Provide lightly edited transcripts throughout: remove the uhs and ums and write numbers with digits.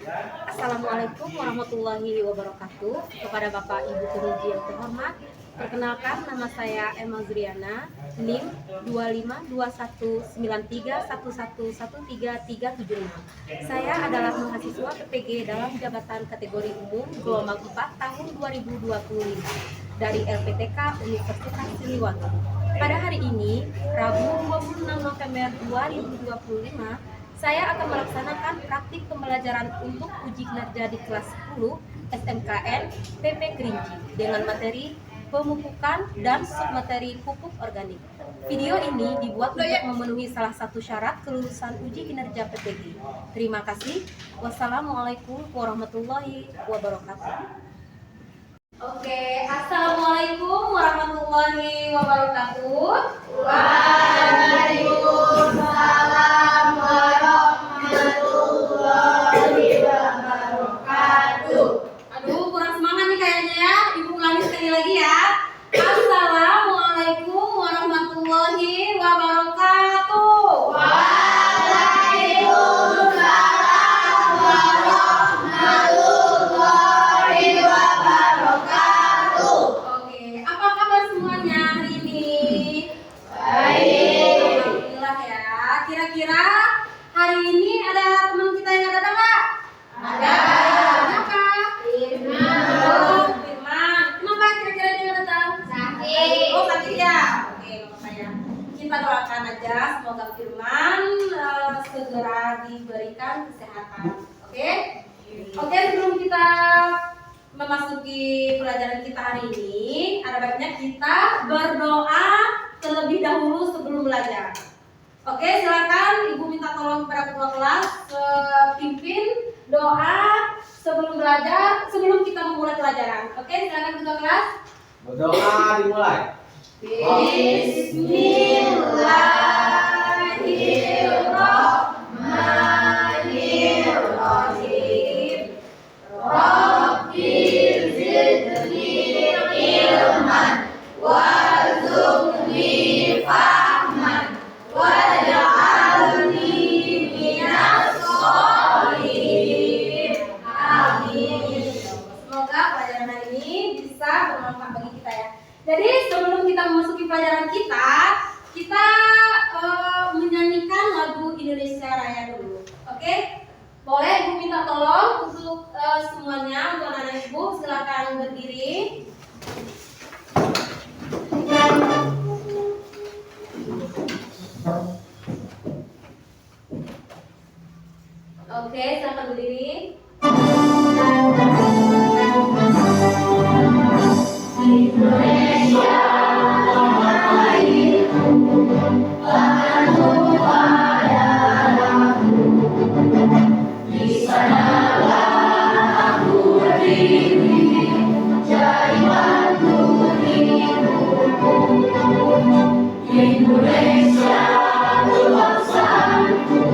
Assalamualaikum warahmatullahi wabarakatuh. Kepada Bapak Ibu Penguji yang terhormat, perkenalkan nama saya Emma Zuriana, NIM 2511931111375. Saya adalah mahasiswa PPG dalam jabatan kategori umum gelombang 4 tahun 2025 dari LPTK Universitas Siliwangi. Pada hari ini, Rabu 26 November 2025, saya akan melaksanakan praktik pembelajaran untuk uji kinerja di kelas 10 SMKN PP Kerinci dengan materi pemupukan dan submateri pupuk organik. Video ini dibuat untuk memenuhi salah satu syarat kelulusan uji kinerja PPG. Terima kasih. Wassalamualaikum warahmatullahi wabarakatuh. Assalamualaikum warahmatullahi wabarakatuh. Waalaikumsalam warahmatullahi wabarakatuh. Aduh, kurang semangat nih kayaknya ya. Ibu ulangi sekali lagi ya. Assalamualaikum warahmatullahi wabarakatuh. Waalaikumsalam warahmatullahi wabarakatuh. Oke, apa kabar semuanya hari ini? Baik. Alhamdulillah ya. Kira-kira hari ini ada teman kita yang ada nggak? Ada. Siapa? Firman. Oh, Firman. Kenapa kira-kira dia nggak datang? Sakit. Oh, sakit ya. Oke, makanya kita doakan aja semoga Firman segera diberikan kesehatan. Oke? Oke, sebelum kita memasuki pelajaran kita hari ini, ada baiknya kita berdoa terlebih dahulu sebelum belajar. Oke, silakan Ibu minta tolong kepada ketua kelas pimpin doa sebelum belajar, sebelum kita memulai pelajaran. Oke, silakan ketua kelas. Berdoa dimulai. Bismillahirrahmanirrahim. Rabbi zidni ilman warzuqni fahman waj'alni minas sholihin. Amin. Semoga pelajaran hari ini bisa bermanfaat bagi kita ya. Jadi sebelum kita memasuki pelajaran kita menyanyikan lagu Indonesia Raya dulu. Oke? Boleh Ibu minta tolong untuk semuanya, untuk anak Ibu silakan berdiri. Oke, silakan berdiri. Indonesia airku, tanahku padamu. Di sanalah aku berdiri, jarianku hidupku. Indonesia bangsaku,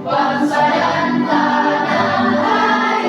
bangsa dan tanah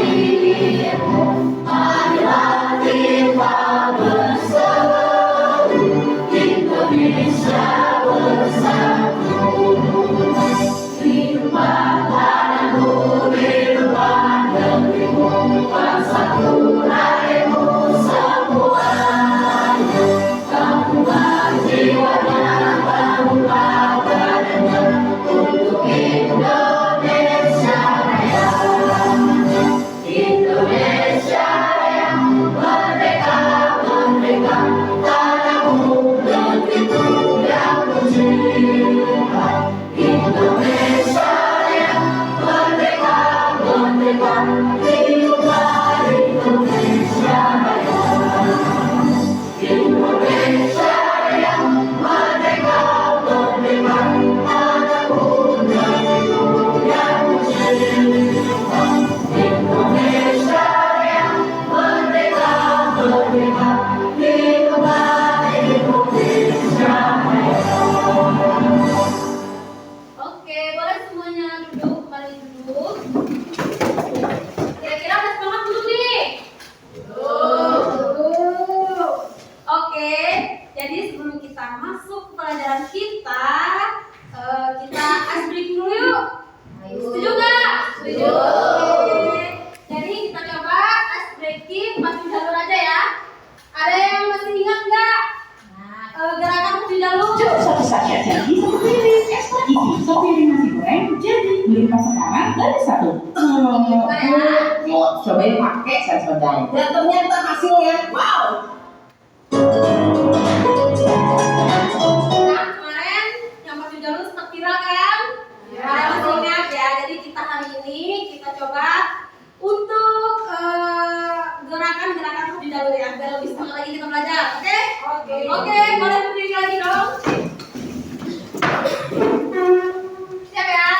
satu. Mau cobain pakai saya cobain. Jantungnya ntar hasilnya. Wow. Nah, kemarin yang Pak Jalur sempat viral kan? Ya. Masih ingat ya. Jadi kita hari ini kita coba untuk gerakan-gerakan Pak Jalur ya. Biar lebih semangat lagi kita belajar. Oke? Oke, boleh berdiri lagi dong. Siap ya?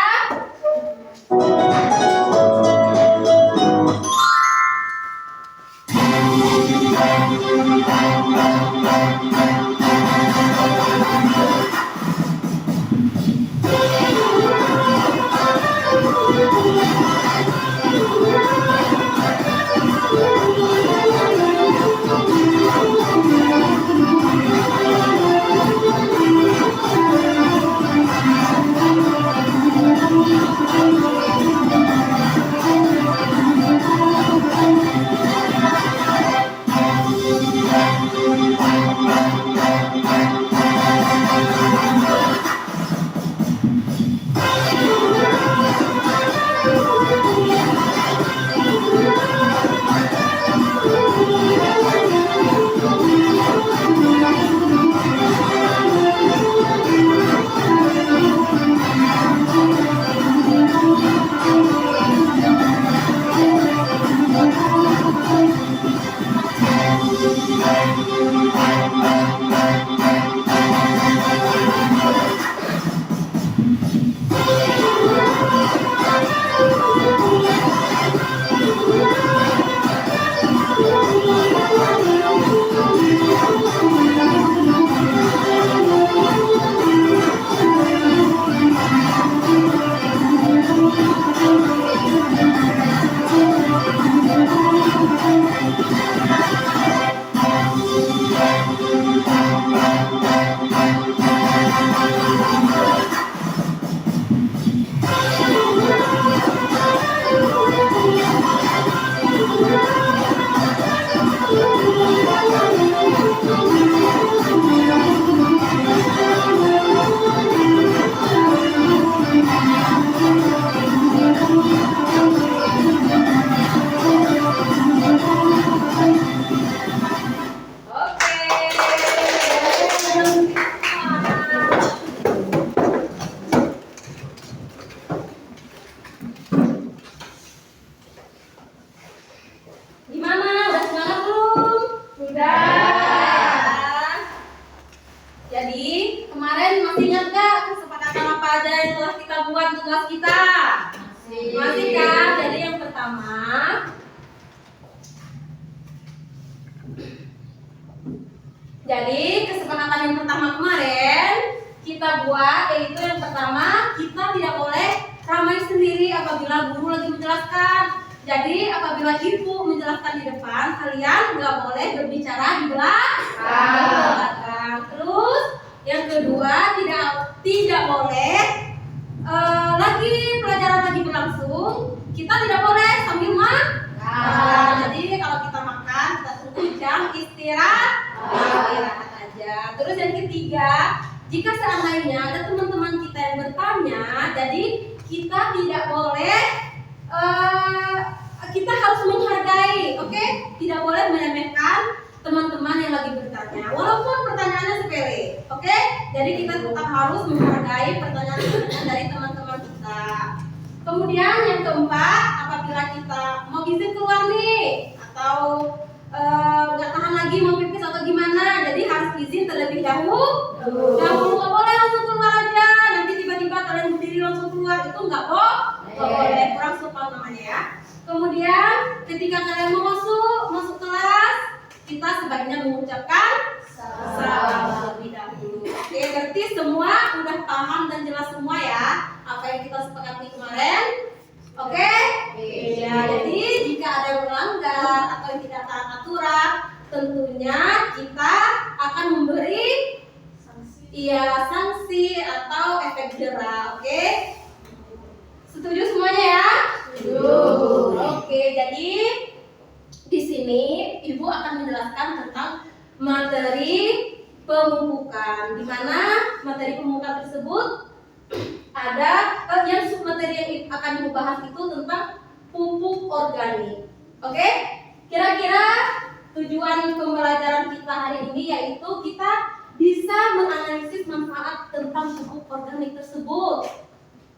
Gimana? Udah semangat belum? Sudah. Jadi kemarin masih ingat gak kesepakatan apa aja yang telah kita buat untuk kelas kita? Masih kan? Jadi yang pertama, jadi kesepakatan yang pertama kemarin kita buat yaitu yang pertama kita tidak boleh ramai sendiri apabila guru lagi menjelaskan. Jadi apabila ibu menjelaskan di depan, kalian nggak boleh berbicara di belakang. Terus yang kedua tidak boleh lagi pelajaran lagi berlangsung, kita tidak boleh sambil makan. Jadi kalau kita makan kita tunggu jam istirahat aja. Terus yang ketiga, jika seandainya ada teman-teman kita yang bertanya, jadi kita tidak boleh kita harus menghargai, oke? Tidak boleh meremehkan teman-teman yang lagi bertanya, walaupun pertanyaannya sepele, oke? Jadi kita tetap harus menghargai pertanyaan dari teman-teman kita. Kemudian yang keempat, apabila kita mau izin keluar nih, atau nggak tahan lagi mau pipis atau gimana, jadi harus izin terlebih dahulu. Nggak boleh langsung keluar aja, nanti tiba-tiba kalian berdiri langsung keluar, itu nggak boleh, kurang sopan namanya ya. Kemudian ketika kalian mau masuk kelas, kita sebaiknya mengucapkan salam terlebih dahulu. Oke, berarti semua udah paham dan jelas semua ya apa yang kita sepakati kemarin. Oke? Ya, jadi jika ada yang melanggar atau yang tidak taat aturan, tentunya kita akan memberi sanksi atau efek jera. Oke? Setuju semuanya ya? Setuju. Oke, jadi di sini Ibu akan menjelaskan tentang materi pemupukan, di mana materi pemupukan tersebut ada yang submateri yang akan dibahas itu tentang pupuk organik. Oke? Kira-kira tujuan pembelajaran kita hari ini yaitu kita bisa menganalisis manfaat tentang pupuk organik tersebut.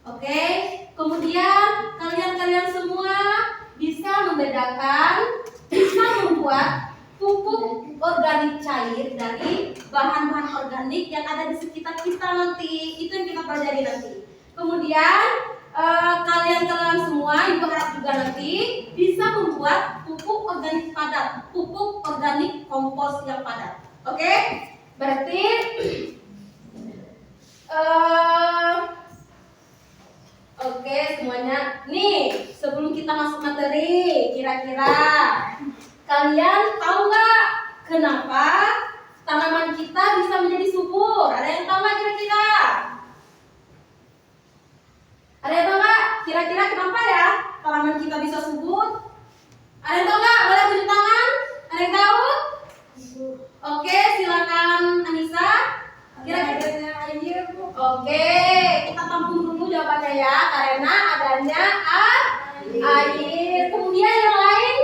Oke? Kemudian kalian semua bisa membedakan, bisa membuat pupuk organik cair dari bahan-bahan organik yang ada di sekitar kita nanti. Itu yang kita pelajari nanti. Kemudian kalian semua, ibu harap juga nanti bisa membuat pupuk organik padat, pupuk organik kompos yang padat. Oke? Berarti oke semuanya. Nih, sebelum kita masuk materi, kira-kira kalian tahu nggak kenapa tanaman kita bisa menjadi subur? Ada yang tahu nggak kira-kira? Ada yang tahu nggak? Kira-kira kenapa ya tanaman kita bisa subur? Ada yang tahu nggak? Boleh tunjuk tangan? Ada yang tahu? Oke, silakan Anissa. Kira-kira air, Bu. Oke, kita tampung dulu jawabannya ya, karena adanya air. Kemudian yang lain,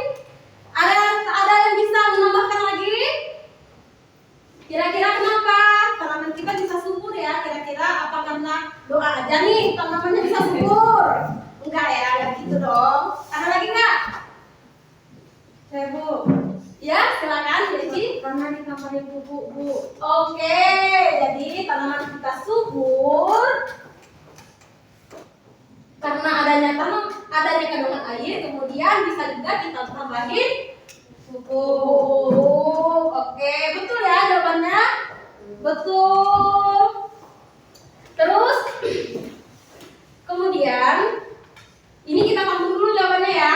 ada yang bisa menambahkan lagi? Kira-kira kenapa tanaman kita bisa subur ya? Kira-kira apa karena doa aja nih tanamannya bisa subur? Enggak ya, enggak gitu dong. Ada lagi nggak? Saya Bu. Ya, silakan Desi. Karena ditambahin pupuk, Bu. Oke, jadi tanaman kita subur karena adanya kandungan air, kemudian bisa juga kita tambahin pupuk. Oke, betul ya jawabannya? Betul. Terus kemudian ini kita tampung dulu jawabannya ya.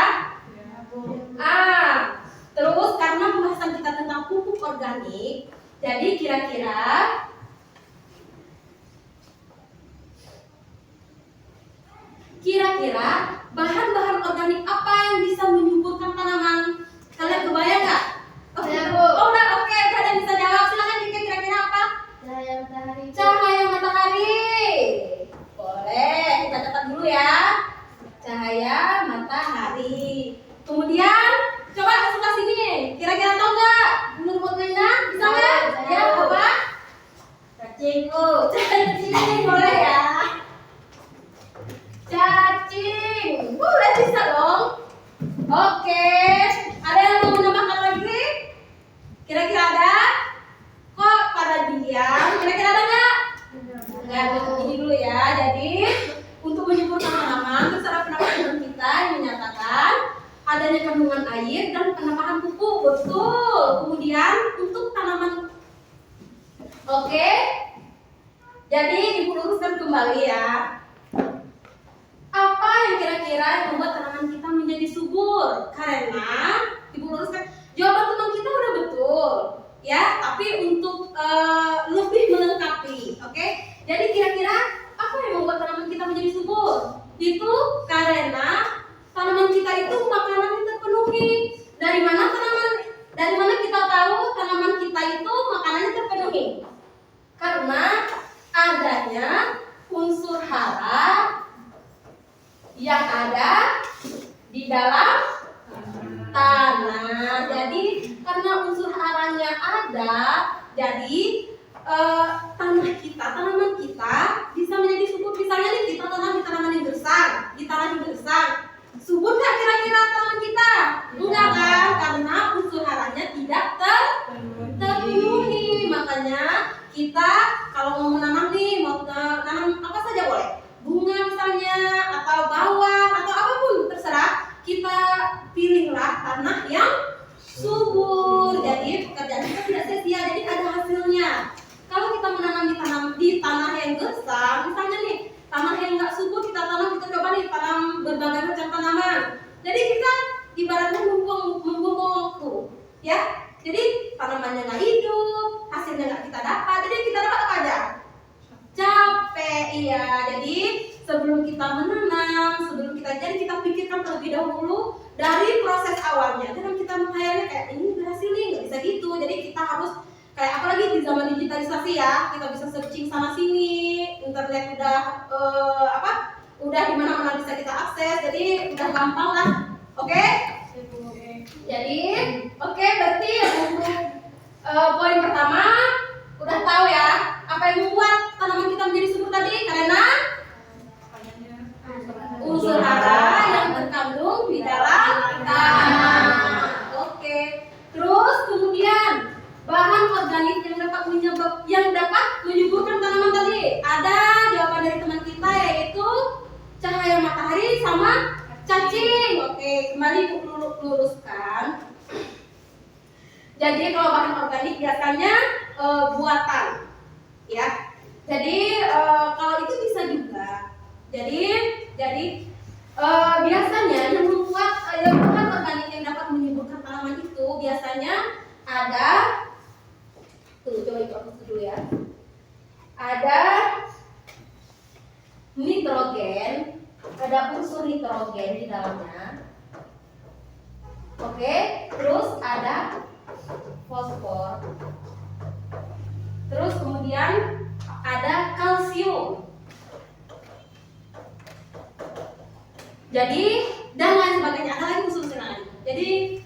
Terus karena pembahasan kita tentang pupuk organik, jadi kira-kira bahan-bahan organik apa yang bisa menyuburkan tanaman? Kalian kebayang nggak? Udah oke, ada yang bisa jawab. Silakan kira-kira apa? Cahaya matahari. Cahaya matahari. Boleh, kita catat dulu ya. Cahaya matahari. Kemudian coba sebelah sini. Kira-kira tahu nggak? Menurut Lina, bisa nggak? Ya, apa? Cacing. Oh, cacing. Boleh ya. Cacing. Boleh, bisa dong. Oke. Ada yang mau menambahkan lagi? Kira-kira ada? Kok pada diam? Kira-kira ada nggak? Enggak, ini dulu ya. Jadi untuk menyuburkan tanaman, terserah penambahan kita yang menyatakan adanya kandungan air dan penambahan pupuk. Betul. Kemudian untuk tanaman, oke. Jadi ibu luruskan kembali ya. Apa yang kira-kira yang membuat tanaman kita menjadi subur? Karena ibu luruskan, jawaban teman kita udah betul ya, tapi untuk lebih melengkapi, oke? Jadi kira-kira apa yang membuat tanaman kita menjadi subur? Itu karena tanaman kita itu makanannya terpenuhi. Dari mana kita tahu tanaman kita itu makanannya terpenuhi? Karena adanya unsur hara yang ada di dalam tanah. Jadi karena unsur haranya ada, jadi tanaman kita bisa menjadi subur. Misalnya nih kita tanam di tanaman yang gersang, di tanah yang gersang, subur nggak kira-kira tanaman kita? Enggak kan? Karena unsur haranya tidak terpenuhi. Makanya kita kalau mau menanam nih, mau tanam apa saja boleh, bunga misalnya, atau bawang, atau apapun terserah. Kita pilihlah tanah yang subur. Jadi pekerjaan kita tidak sia-sia. Jadi ada hasilnya. Kalau kita menanam di tanah yang gersang, misalnya nih tanah yang nggak subur, kita coba nih tanam berbagai macam tanaman. Jadi kita ibaratnya membuang waktu, ya. Jadi tanamannya nggak hidup, hasilnya nggak kita dapat. Jadi kita dapat apa aja? Capek, iya. Jadi sebelum kita menanam, jadi kita pikirkan terlebih dahulu dari proses awalnya. Jangan kita menghayalnya kayak ini berhasil nih, nggak bisa gitu. Jadi kita harus kayak apalagi di zaman digitalisasi ya, kita bisa searching sana sini, internet udah di mana-mana bisa kita akses, jadi udah gampang lah. Oke? Jadi berarti untuk poin pertama udah tahu ya apa yang membuat tanaman kita menjadi subur tadi, karena unsur hara yang terkandung di dalam tanah. Oke. Terus kemudian bahan organik yang dapat menyuburkan tanaman tadi. Ada jawaban dari teman kita, yaitu cahaya matahari sama cacing. Oke, kembali luruskan. Jadi kalau bahan organik biasanya buatan, ya. Jadi kalau itu bisa juga. Jadi biasanya yang membuat bahan organik yang dapat menyuburkan tanaman itu biasanya ada, coba dihapus dulu ya. Ada nitrogen, ada unsur nitrogen di dalamnya. Oke, terus ada fosfor. Terus kemudian ada kalsium. Jadi dan lain sebagainya, ada lagi unsur-unsur lain. Jadi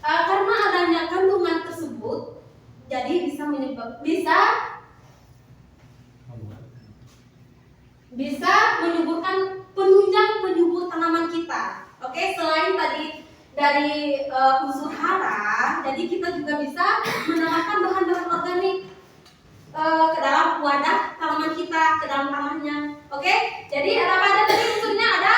karena adanya kandungan tersebut, jadi bisa menyuburkan penunjang penyubur tanaman kita. Oke, selain tadi dari unsur hara, jadi kita juga bisa menambahkan bahan-bahan organik ke dalam wadah tanaman kita, ke dalam tanahnya. Oke, jadi ada apa aja tadi unsurnya? Ada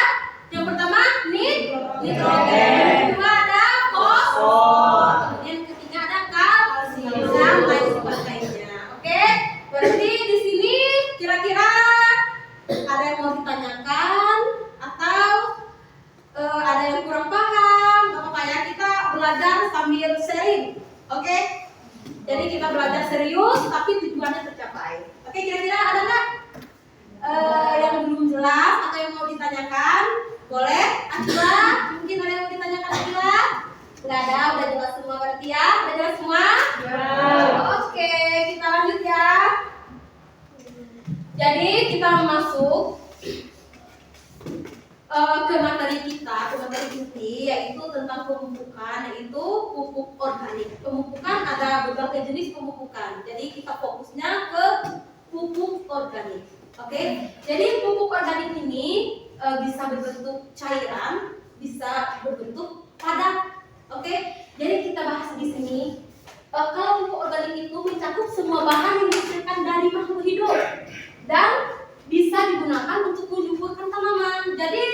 yang pertama nitrogen, yang kedua ada fosfor, kemudian ketiga ada kalsium dan lain sebagainya. Oke, berarti di sini kira-kira ada yang mau ditanyakan atau ada yang kurang paham? Gak apa-apa ya, kita belajar sambil sharing. Oke, jadi kita belajar serius tapi tujuannya tercapai. Oke, kira-kira ada nggak yang belum jelas atau yang mau ditanyakan? Boleh, Akila? Mungkin ada yang mau ditanyakan, Akila? Nggak ada, udah jelas semua berarti ya? Udah jelas semua? Oke, kita lanjut ya. Jadi kita masuk ke materi kita, ke materi inti, yaitu tentang pemupukan, yaitu pupuk organik. Pemupukan ada berbagai jenis pemupukan. Jadi kita fokusnya ke pupuk organik. Oke, jadi pupuk organik ini bisa berbentuk cairan, bisa berbentuk padat. Oke, jadi kita bahas di sini. Kalau pupuk organik itu mencakup semua bahan yang dihasilkan dari makhluk hidup dan bisa digunakan untuk menyuburkan tanaman. Jadi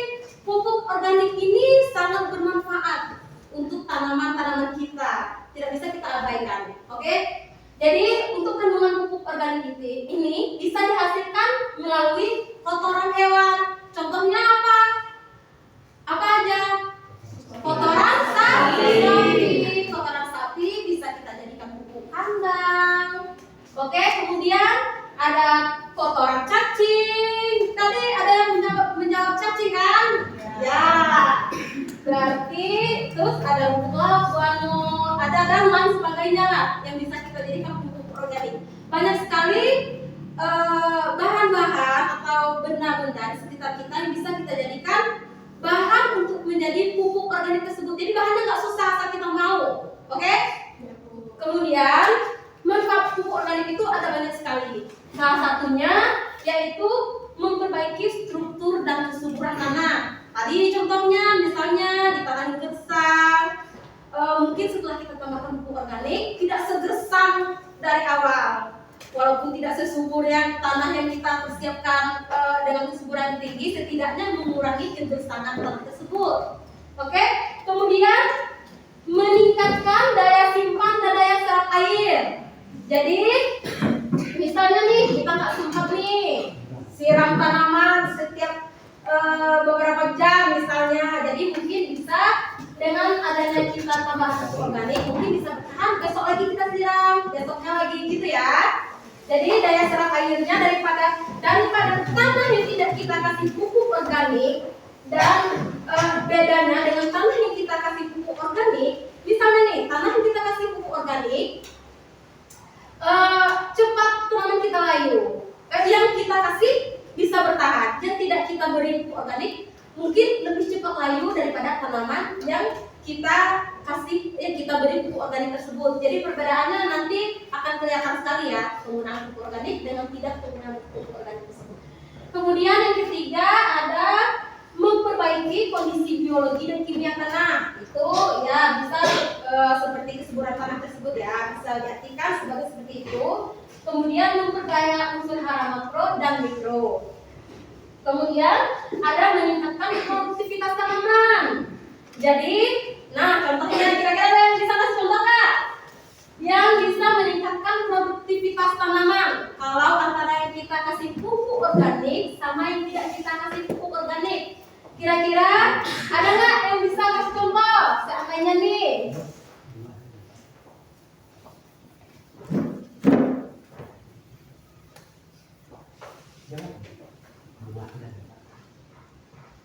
pupuk organik ini sangat bermanfaat untuk tanaman-tanaman kita. Tidak bisa kita abaikan. Oke? Jadi untuk kandungan pupuk organik ini bisa dihasilkan melalui kotoran hewan. Contohnya apa? Apa aja? Kotoran sapi. Kotoran sapi bisa kita jadikan pupuk kandang. Oke, kemudian ada kotoran cacing. Tadi ada yang menjawab cacing kan? Ya. Berarti terus ada rumput guano, ada dan lain sebagainya lah yang bisa kita jadikan pupuk organik. Banyak sekali bahan-bahan atau benda-benda di sekitar kita yang bisa kita jadikan bahan untuk menjadi pupuk organik tersebut. Jadi bahannya nggak susah asal kita mau. Oke? Kemudian manfaat pupuk organik itu ada banyak sekali. Salah satunya yaitu memperbaiki struktur dan kesuburan tanah. Tadi contohnya misalnya di tanah yang gersang, mungkin setelah kita tambahkan pupuk organik tidak segersang dari awal. Walaupun tidak sesubur yang tanah yang kita persiapkan dengan kesuburan tinggi, setidaknya mengurangi kegersangan tanah tersebut. Oke? Kemudian meningkatkan daya simpan dan daya serap air. Jadi misalnya nih kita nggak sempat nih siram tanaman setiap beberapa jam misalnya, jadi mungkin bisa dengan adanya kita tambah pupuk organik mungkin bisa bertahan, besok lagi kita siram, besoknya lagi gitu ya. Jadi daya serap airnya daripada tanah yang tidak kita kasih pupuk organik dan bedanya dengan tanah yang kita kasih pupuk organik, misalnya nih tanah yang kita kasih pupuk organik tanaman yang kita kasih, kita beri pupuk organik tersebut. Jadi perbedaannya nanti akan kelihatan sekali ya, penggunaan pupuk organik dengan tidak penggunaan pupuk organik tersebut. Kemudian yang ketiga ada memperbaiki kondisi biologi dan kimia tanah. Itu ya bisa seperti kesuburan tanah tersebut ya, bisa diartikan sebagai seperti itu. Kemudian memperdaya unsur hara makro dan mikro. Kemudian ada meningkatkan produktivitas tanaman. Jadi, nah contohnya kira-kira ada yang bisa kasih contoh nggak? Yang bisa meningkatkan produktivitas tanaman. Kalau antara yang kita kasih pupuk organik sama yang tidak kita kasih pupuk organik, kira-kira ada nggak yang bisa kasih contoh? Seandainya nih.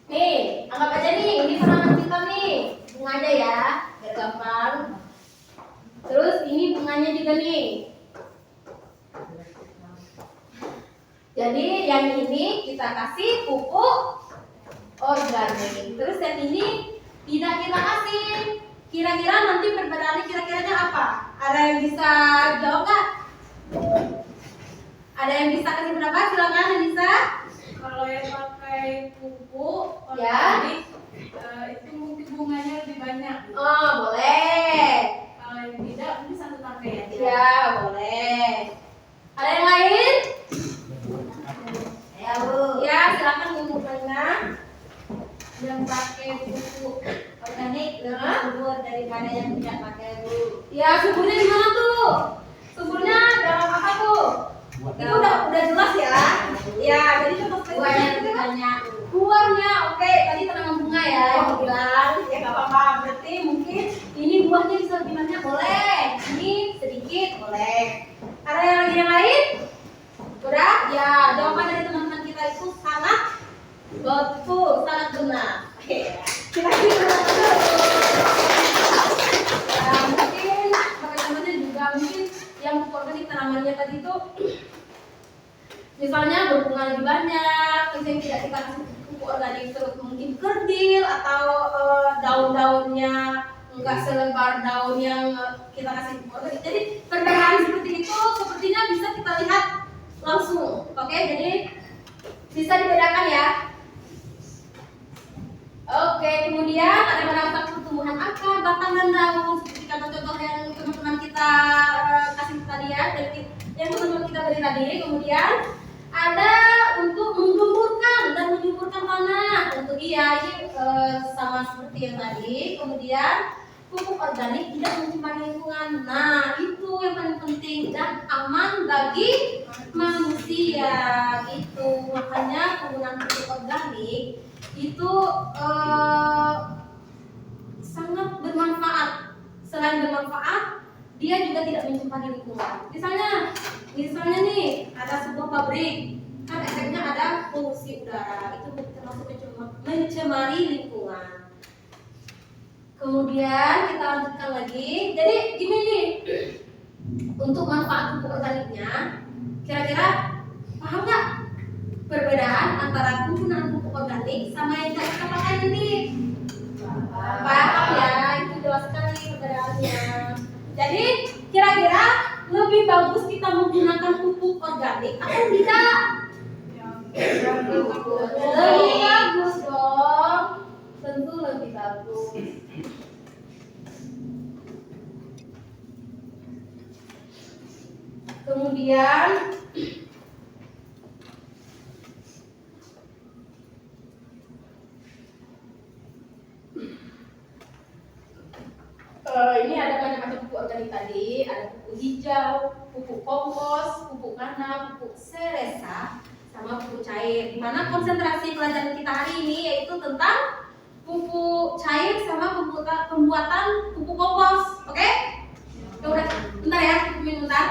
Nih, anggap aja nih, ini tanaman kita nih, bunga aja ya, biar gampang. Terus ini bunganya juga nih. Jadi yang ini kita kasih pupuk organik. Terus yang ini tidak kita kasih. Kira-kira nanti perbedaannya kira-kiranya apa? Ada yang bisa jawab nggak? Ada yang bisa kasih pendapat? Silakan yang bisa. Kalau yang pakai pupuk Ya. organik, itu mungkin bunganya lebih banyak. Oh, boleh. Kalau yang tidak, mungkin satu pakaian. Ya, boleh. Ada yang lain? Ya Bu, Ya, silakan Bu Marina. Yang pakai pupuk organik lebih Hah? subur daripada yang tidak pakai Bu. Ya, suburnya di mana tuh? Suburnya dalam apa tuh? Itu udah jelas ya. Ya, jadi contoh Buahnya spesifik lebih itu kan banyak. buahnya. Oke, tadi tanaman bunga ya yang dibilang. Ya nggak apa-apa. Berarti mungkin ini buahnya bisa lebih banyak, boleh. Ini sedikit, boleh. Ada yang lain? Udah? Ya, jawaban dari teman-teman kita itu sangat betul, sangat benar. Oke, kita benar. Ya, mungkin teman-temannya juga mungkin yang pupuk organik tanamannya tadi itu misalnya berbunga lebih banyak, terus yang tidak kita kasih pupuk organik terus mungkin kerdil atau daun-daunnya enggak selebar daun yang kita kasih pupuk organik. Jadi perbedaan seperti itu sepertinya bisa kita lihat langsung. Oke, jadi bisa dibedakan ya. Oke, kemudian ada merangsang pertumbuhan akar, batang dan daun seperti contoh-contoh yang teman-teman kita kasih tadi ya, dari yang teman-teman kita beri tadi. Kemudian ada untuk menggemburkan dan menyuburkan tanah. Untuk iya ini sama seperti yang tadi. Kemudian pupuk organik tidak mencemari lingkungan. Nah, itu yang paling penting dan aman bagi manusia. Itu makanya penggunaan pupuk organik itu sangat bermanfaat. Selain bermanfaat, dia juga tidak mencemari lingkungan. Misalnya nih ada sebuah pabrik, kan efeknya ada polusi udara, itu termasuk mencemari lingkungan. Kemudian kita lanjutkan lagi. Jadi gini nih, untuk manfaat pupuk organiknya, kira-kira paham nggak perbedaan antara penggunaan pupuk organik sama yang kita pakai nanti? Paham ya, itu jelas sekali perbedaannya. Jadi kira-kira lebih bagus kita menggunakan pupuk organik atau tidak? Lebih bagus dong, tentu lebih bagus. Kemudian ini ada macam-macam pupuk organik tadi, ada pupuk hijau, pupuk kompos, pupuk nanam, pupuk seresa, sama pupuk cair. Dimana konsentrasi pelajaran kita hari ini yaitu tentang pupuk cair sama pembuatan pupuk kompos. Oke? Ya udah, bentar ya, bentar.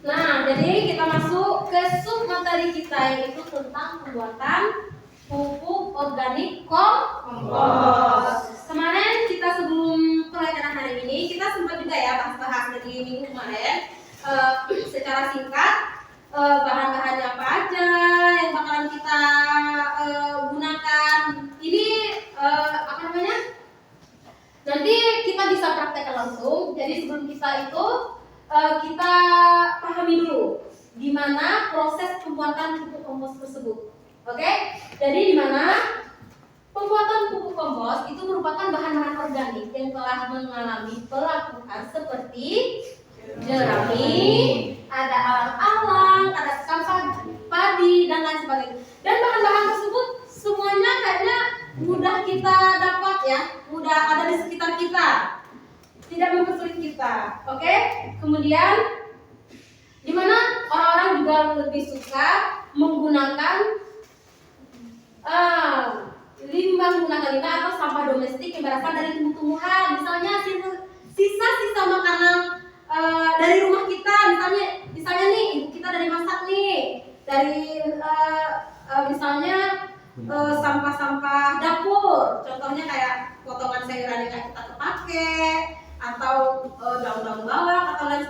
Nah, jadi kita masuk ke sub materi kita yaitu tentang pembuatan pupuk organik kompos. Kemarin kita sebelum praktekkan langsung. Jadi sebelum kita itu kita pahami dulu gimana proses pembuatan pupuk kompos tersebut. Oke? Jadi di mana pembuatan pupuk kompos itu merupakan bahan-bahan organik yang telah mengalami pelapukan seperti jerami, ada alang-alang, ada sampah padi dan lain sebagainya. Dan bahan-bahan tersebut semuanya kayaknya mudah kita dapat ya, mudah ada di sekitar kita, tidak mempersulit kita. Oke? Kemudian di mana orang-orang juga lebih suka menggunakan limbah atau sampah domestik yang berasal dari tumbuh-tumbuhan. Misalnya sisa-sisa makanan dari rumah kita, misalnya nih ibu kita dari masak nih, dari misalnya sampah-sampah dapur, contohnya kayak potongan sayuran yang kita kepake atau daun-daun bawang atau lain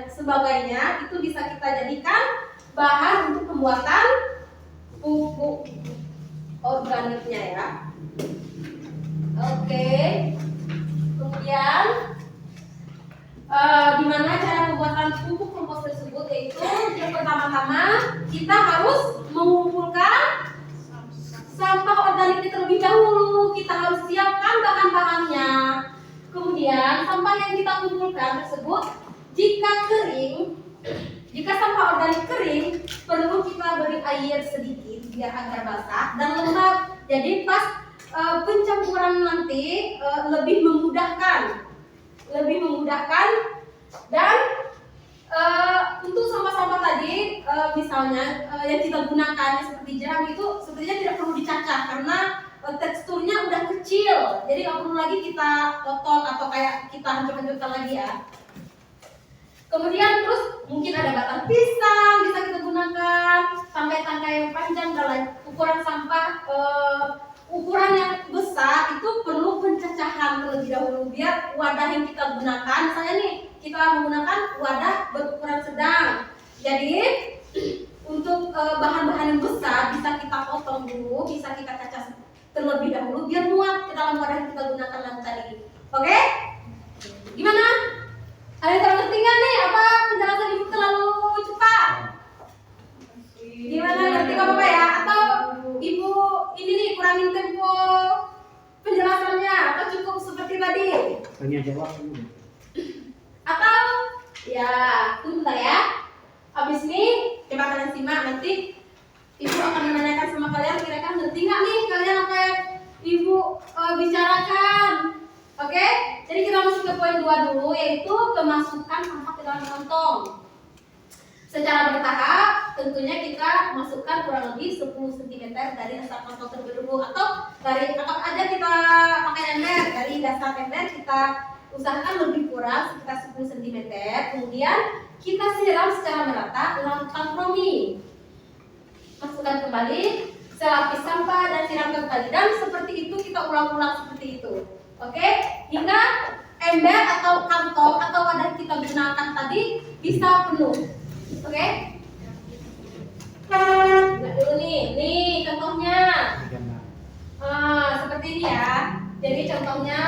sebagainya itu bisa kita jadikan bahan untuk pembuatan pupuk organiknya ya. Oke. Kemudian gimana cara pembuatan pupuk kompos tersebut, yaitu yang pertama-tama kita harus mengumpulkan sampah organik terlebih dahulu. Kita harus siapkan bahan-bahannya. Kemudian sampah yang kita kumpulkan tersebut jika sampah organik kering, perlu kita beri air sedikit biar agar basah dan lembab. Jadi pas pencampuran nanti lebih memudahkan dan untuk sampah-sampah tadi misalnya yang kita gunakan seperti jerami itu sepertinya tidak perlu dicacah karena teksturnya udah kecil, jadi nggak perlu lagi kita potong atau kayak kita hancur-hancurkan lagi ya. Kemudian terus mungkin ada batang pisang bisa kita gunakan, tangkai-tangkai yang panjang dalam ukuran sampah ukuran yang besar itu perlu pencacahan terlebih dahulu biar wadah yang kita gunakan, misalnya nih kita menggunakan wadah berukuran sedang. Jadi untuk bahan-bahan yang besar bisa kita potong dulu, bisa kita cacah terlebih dahulu biar muat ke dalam wadah yang kita gunakan nanti tadi. Oke? Gimana? Ada yang terlalu ngerti nggak nih? Apa penjelasan ibu terlalu cepat? Gimana, ngerti nggak apa-apa ya? Atau ibu ini nih kurangin tempo penjelasannya atau cukup seperti tadi? Tanya jawab dulu. Atau ya tunggu bentar ya. Abis ini coba kalian simak, nanti ibu akan menanyakan sama kalian kira-kira ngerti nggak nih kalian apa yang ibu bicarakan. Oke? Jadi kita masuk ke poin 2 dulu, yaitu kemasukkan sampah ke dalam kantong. Secara bertahap tentunya kita masukkan kurang lebih 10 cm dari dasar kantong terlebih dahulu, atau dari anggap aja kita pakai ember, dari dasar ember kita usahakan lebih kurang sekitar 10 cm. Kemudian kita siram secara merata lakukan promi. Masukkan kembali selapis sampah dan siramkan kembali, dan seperti itu kita ulang-ulang seperti itu. Oke, hingga ember atau kantong atau wadah kita gunakan tadi bisa penuh. Oke? Lihat dulu nih contohnya. Seperti ini ya. Jadi contohnya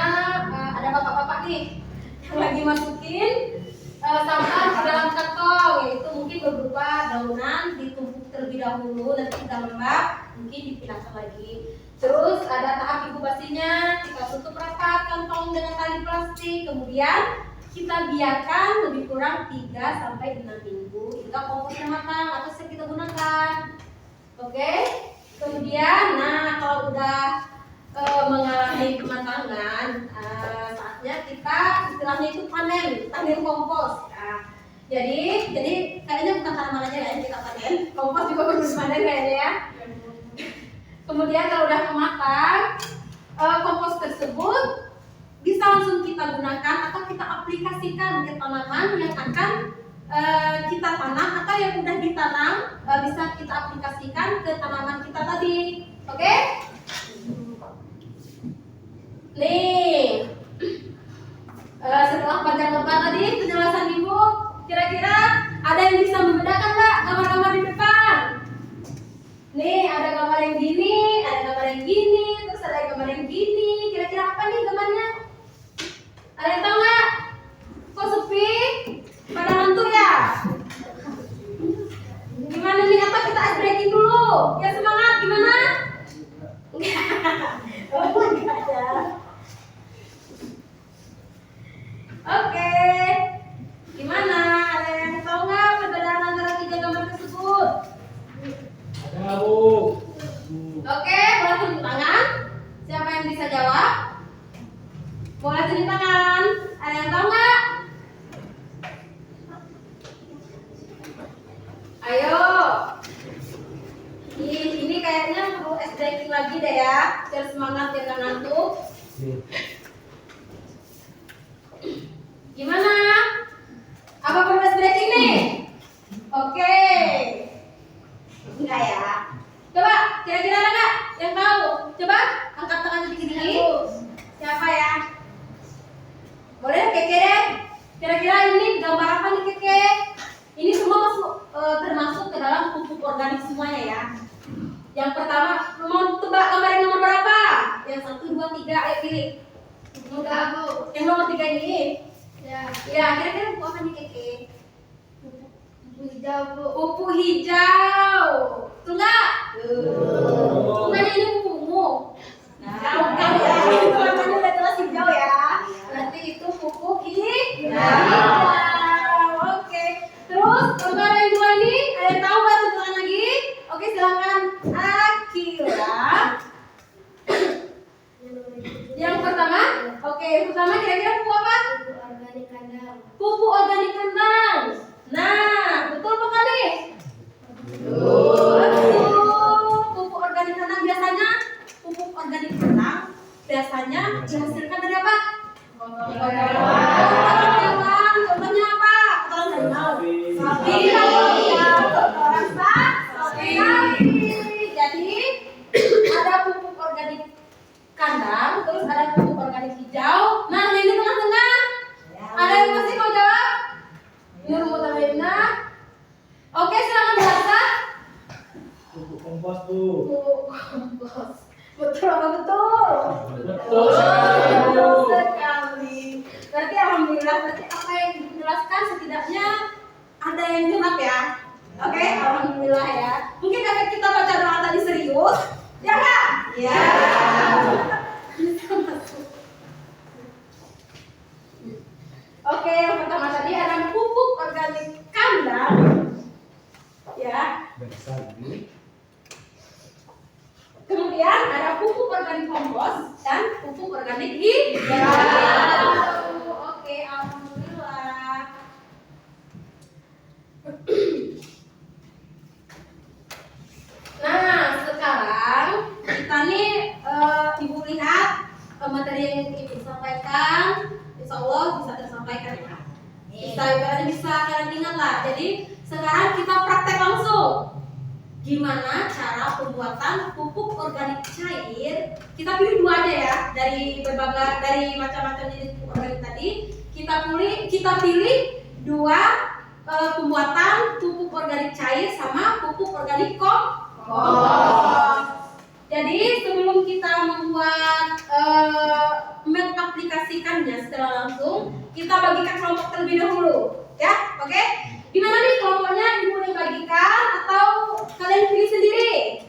ada bapak-bapak nih yang lagi masukin sampah ke dalam kantong, yaitu mungkin berupa daunan ditumpuk terlebih dahulu, nanti kita lembab, mungkin dipindahkan lagi. Terus ada tahap inkubasinya, kita tutup rapat kantong dengan tali plastik, kemudian kita biarkan lebih kurang 3-6 minggu hingga komposnya matang atau siap kita gunakan. Oke? Kemudian, nah kalau udah mengalami kematangan, saatnya kita istilahnya itu panen kompos. Nah, jadi kayaknya bukan tanaman aja yang kita panen, kompos juga perlu dipanen kayaknya ya. Kemudian kalau udah matang, kompos tersebut bisa langsung kita gunakan atau kita aplikasikan ke tanaman yang akan kita tanam atau yang udah ditanam, bisa kita aplikasikan ke tanaman kita tadi. Oke? Nih, setelah panjang lebar tadi penjelasan ibu, kira-kira ada yang bisa membedakan nggak gambar-gambar di depan? Nih, ada gambar yang gini, ada gambar yang gini, terus ada gambar yang gini. Kira-kira apa nih gambarnya? Ada yang tahu nggak? biar nggak ngantuk. Gimana? Apa progress breaking nih? Oke. Enggak ya? Coba, kira-kira ada nggak yang tahu? Coba angkat tangan sedikit-sedikit. Siapa ya? Boleh Keke deh. Kira-kira ini gambar apa nih Keke? Ini semua termasuk ke dalam pupuk organik semuanya ya. Yang pertama, mau tebak gambar yang nomor berapa? Yang 1, 2, 3, ayo pilih. Yang nomor 3 ini. Ya, kira-kira pupuk apa nih Keke? Pupuk hijau, Bu. Pupuk hijau. Betul nggak? Bukannya ini pupuk ungu. Nah, bukan ya. Itu warnanya udah jelas hijau ya. Berarti itu pupuk hijau. Oke. Terus gambar yang 2 ini, ada yang tahu nggak sebutan lagi? Oke, silakan Akila. Yang pertama, kira-kira pupuk apa? Pupuk organik kandang. Nah, betul apa kali? Pupuk organik kandang biasanya dihasilkan dari apa? Contohnya apa? Kotoran harimau. Sapi. Kotoran sapi. Jadi ada pupuk organik kandang, terus ada pupuk organik hijau. Nah, yang ini tengah-tengah. Ada yang masih mau jawab? Nur Mutalina. Oke, silakan bahasa. Pupuk kompos, Bu. Pupuk kompos. Betul apa betul? Betul. Betul sekali. Berarti alhamdulillah, berarti apa yang dijelaskan setidaknya ada yang jelas ya. Oke, alhamdulillah ya. Mungkin karena kita baca doa tadi serius, ya nggak? Ya. Bisa masuk. Oke, yang pertama tadi ada pupuk organik kandang, ya. Kemudian ada pupuk organik kompos dan pupuk organik hijau. Oke, alhamdulillah. Nah, sekarang kita nih ibu lihat materi yang ibu sampaikan, insya Allah bisa tersampaikan ya. Bisa kalian ingat lah. Jadi sekarang kita praktek langsung. Gimana cara pembuatan pupuk organik cair? Kita pilih 2 aja ya dari macam-macam jenis pupuk organik tadi. Kita pilih 2 pembuatan pupuk organik cair sama pupuk organik kompos. Jadi sebelum kita membuat mengaplikasikannya secara langsung, kita bagikan kelompok terlebih dahulu, ya, oke? Gimana nih kelompoknya? Ibu yang bagikan atau kalian pilih sendiri?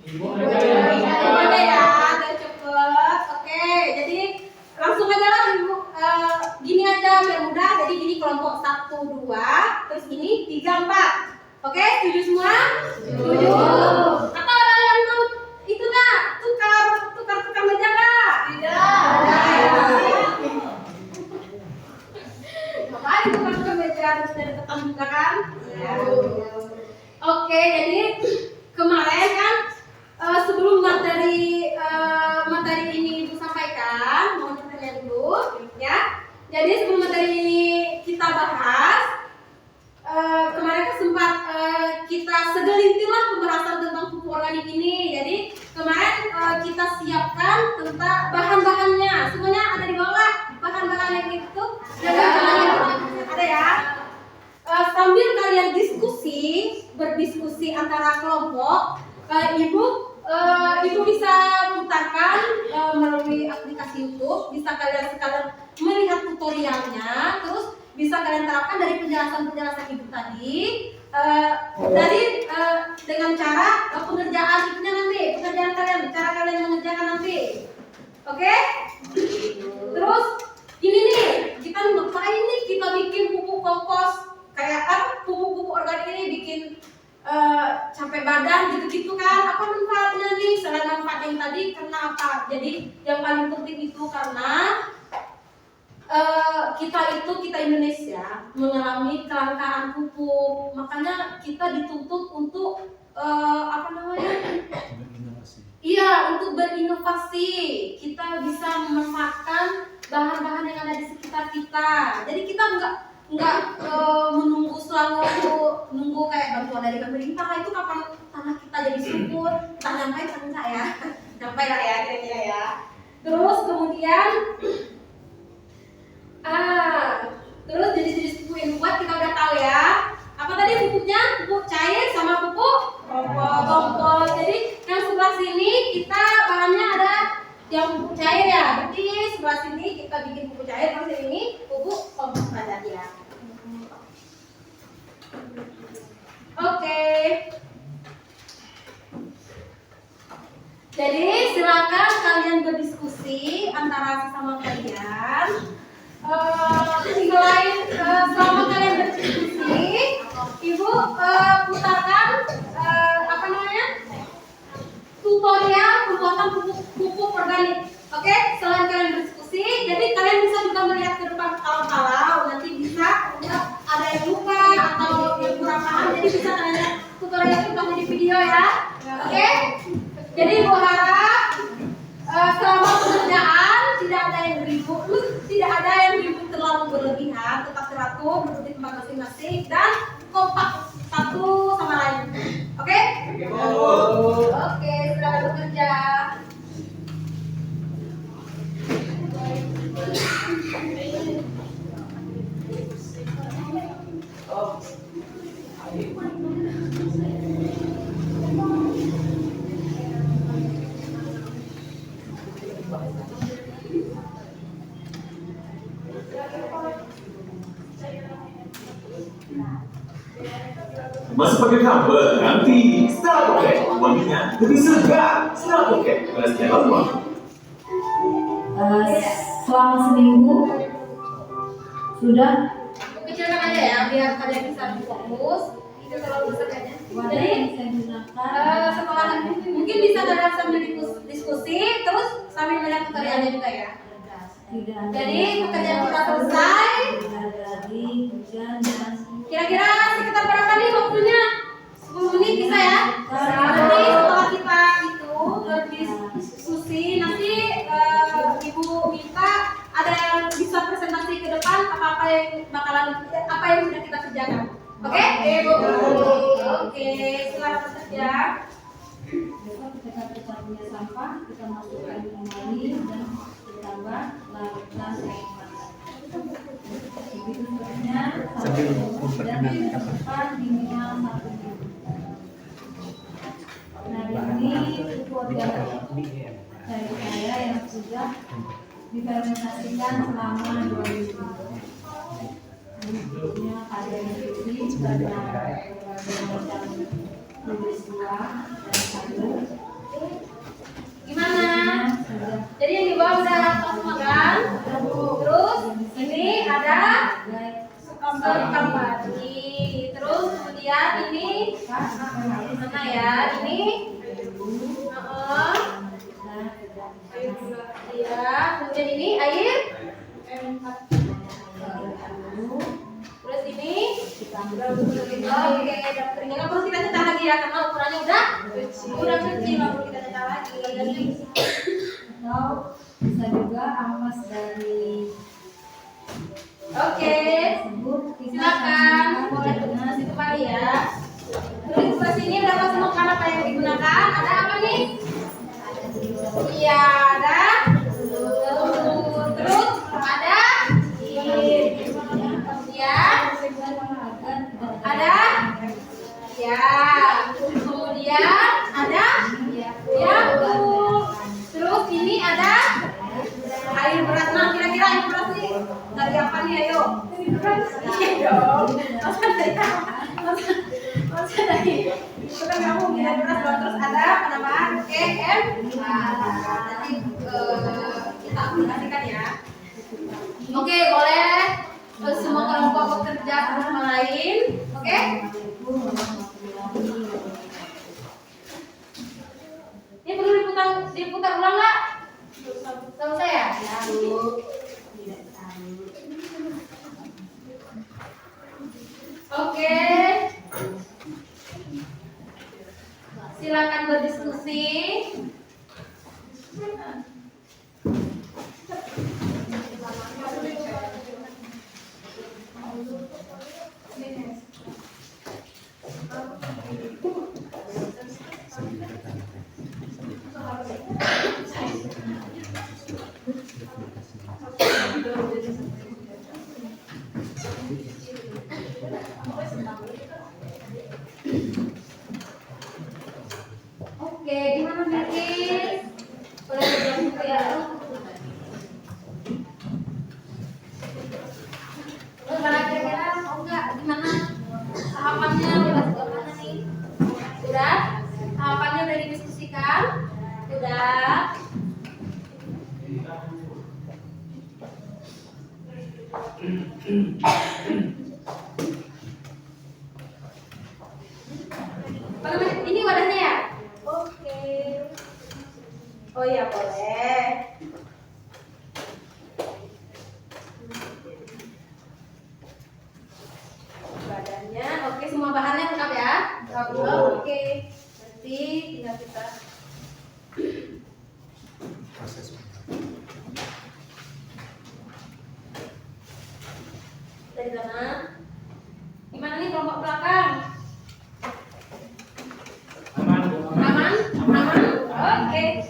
Ibu aja ya, biar cepet. Oke, jadi langsung aja lah ibu. Gini aja biar mudah. Jadi gini kelompok 1, 2, terus ini 3, 4. Oke, setuju semua? Setuju. Atau ada yang mau itu nggak? Tukar meja nggak? Tidak. Ngapain tukar meja harus dari depan juga kan? Oke, jadi kemarin kan sebelum materi ini Ibu sampaikan, mohon pertanyaan dulu, ya. Jadi sebelum materi ini kita bahas, kemarin kan sempat kita segelintir lah pembahasan tentang pupuk organik ini. Jadi kemarin kita siapkan tentang bahan-bahannya, semuanya ada di bawah bahan-bahannya itu. Ada ya. Sambil kalian berdiskusi antara kelompok, ibu bisa putarkan melalui aplikasi YouTube, bisa kalian sekalian melihat tutorialnya, terus bisa kalian terapkan dari penjelasan ibu tadi, dengan cara pengerjaan itunya nanti, cara kalian mengerjakan nanti, oke? Terus ini nih, kita ngapain nih kita bikin pupuk kompos kayak pupuk organik ini bikin capek badan gitu-gitu kan? Apa manfaatnya nih? Selain manfaat yang tadi, karena apa? Jadi yang paling penting itu karena kita Indonesia mengalami kelangkaan pupuk, makanya kita dituntut untuk Iya, untuk berinovasi kita bisa memanfaatkan bahan-bahan yang ada di sekitar kita. Jadi kita menunggu selalu nunggu kayak bantuan dari pemerintah. Itu kapan tanah kita jadi subur, tak nyampe kan enggak ya? Nyampe lah ya kira-kira ya. Terus kemudian terus jenis-jenis pupuk yang dibuat kita udah tahu ya. Apa tadi pupuknya? Pupuk cair sama pupuk kompos. Jadi yang sebelah sini kita bahannya ada yang pupuk cair ya. Berarti sebelah sini kita bikin pupuk cair, terus ini pupuk kompos pada ya. Oke. Jadi silakan kalian berdiskusi antara sesama kalian. Selama kalian berdiskusi, Ibu putarkan tutorial pembuatan pupuk organik. Oke, selain kalian berdiskusi, jadi kalian bisa juga melihat ke depan kalau nanti bisa ada yang lupa atau yang kurang paham, jadi bisa kalian lihat tutorial itu di video ya. Oke, jadi Ibu harap selama pekerjaan tidak ada yang ribut terlalu berlebihan, tetap teratur, duduk di tempat masing-masing dan kompak satu sama lain. Oke? Oke, silakan bekerja. Masih pakai kabel, nanti setelah pakai wanginya lebih segar. Setelah pakai berasnya lama. Selama seminggu sudah Kecilkan aja ya, biar kalian bisa fokus. Itu terlalu besar kayaknya. Jadi saya gunakan setelah mungkin bisa kalian sambil diskusi, terus sambil melihat tutorialnya juga ya. tidak ada Jadi pekerjaan kita selesai. dari hujan dan Kira-kira sekitar berapa nih waktunya? 10 menit bisa ya? Nanti setelah kita itu berdiskusi, nanti Ibu minta ada yang bisa presentasi ke depan apa yang sudah kita kerjakan. Oke? Oke, silakan bekerja. besok ketika kita punya sampah kita masukkan kembali dan ditambah larutan air panas. Begitu seterusnya sampai kemudian disimpan minimal 1 minggu. Nah ini pupuk organik dari saya yang sudah difermentasikan selama 2 minggu. Bentuknya ada yang putih, ada berbagai macam tulis buah dan sayur. Gimana? Jadi yang di bawah udah semua kan? Terus ini ada sukam padi. Terus kemudian ini mana ya? Ini ya. Kemudian ini air. Terus ini oke, dapur ini nggak perlu kita cetak lagi ya karena ukurannya udah kecil, nggak perlu kita cetak lagi. Atau bisa juga ampas dari Oke, tersebut kita silakan boleh dengan situ kali ya. Terus di sebelah sini berapa semua kan apa yang digunakan? Ada apa nih? Iya, ada. Terus ada. Kemudian ada. Ya. Kemudian ada. Ya. Terus ini ada air beras. Nah, kira-kira air beras nih dari apa nih? Ayo. Iya dong. Masa dari itu kan kamu minum beras dong. Terus ada penambahan EM. Nanti kita aplikasikan ya. Oke, boleh semua kelompok bekerja satu sama lain. Oke? Ini perlu diputar ulang nggak? Selesai ya? Oke. Silakan berdiskusi. Ini wadahnya ya? Oke. Oh iya boleh. Badannya, oke, semua bahannya lengkap ya? Oke. Nanti tinggal kita dari sana. Gimana nih kelompok belakang? Aman, Bu, aman. Aman? Aman? Oke.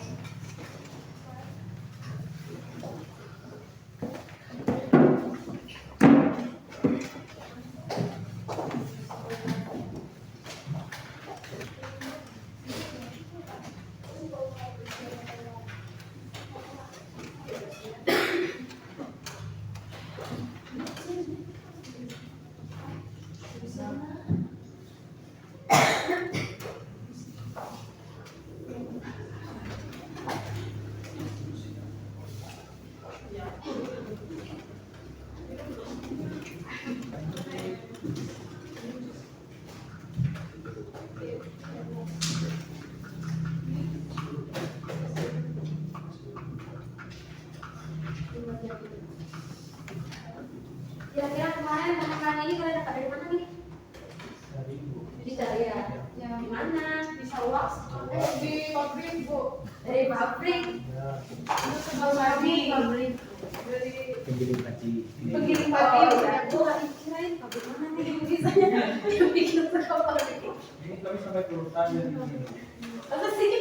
Kira-kira kemarin makan ini kalian dapat dari mana nih? Dari Ibu. Bisa ya. Di mana? Bisa wax di pabrik Bu. Dari pabrik. Ya, Itu sebelum pabrik. Pabrik. Dari penggiling padi. penggiling Oh, pabrik. ya. Gua kirain pabrik mana nih bisanya? Dia bikin sekolah pabrik. Ini kami sampai perusahaan dari sini. Apa sih?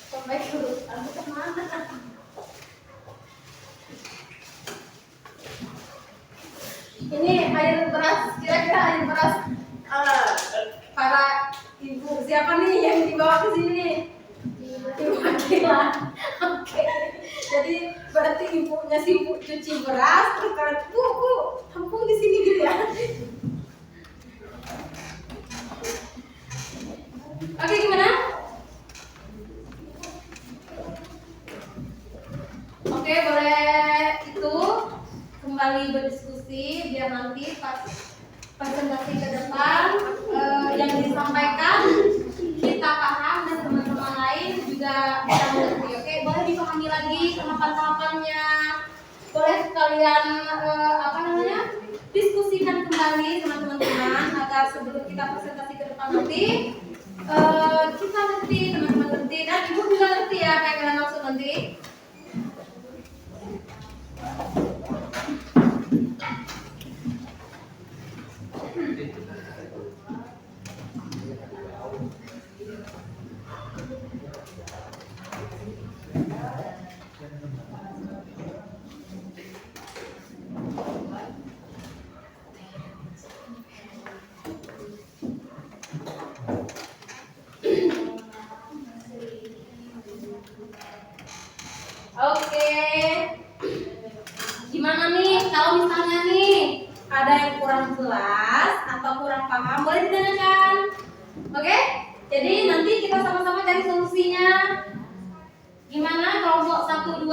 Sampai kelulusan ke mana? Ini air beras, kira-kira air beras para ibu siapa nih yang dibawa ke sini? Ibu Akila. Oke. Jadi berarti ibunya si ibu cuci beras terus kalian bu tampung di sini gitu ya? Oke, gimana? Oke, boleh itu kembali berdiskusi biar nanti pas presentasi ke depan yang disampaikan kita paham dan teman-teman lain juga bisa mengerti. Oke, boleh dipahami lagi tahapan-tahapannya. Boleh kalian diskusikan kembali sama teman-teman agar sebelum kita presentasi ke depan nanti kita ngerti, teman-teman ngerti, dan ibu juga ngerti ya apa yang kalian maksud nanti. Oke, gimana nih kalau misalnya nih ada yang kurang jelas atau kurang paham boleh ditanyakan. Oke, jadi nanti kita sama-sama cari solusinya. Gimana kelompok 1, 2?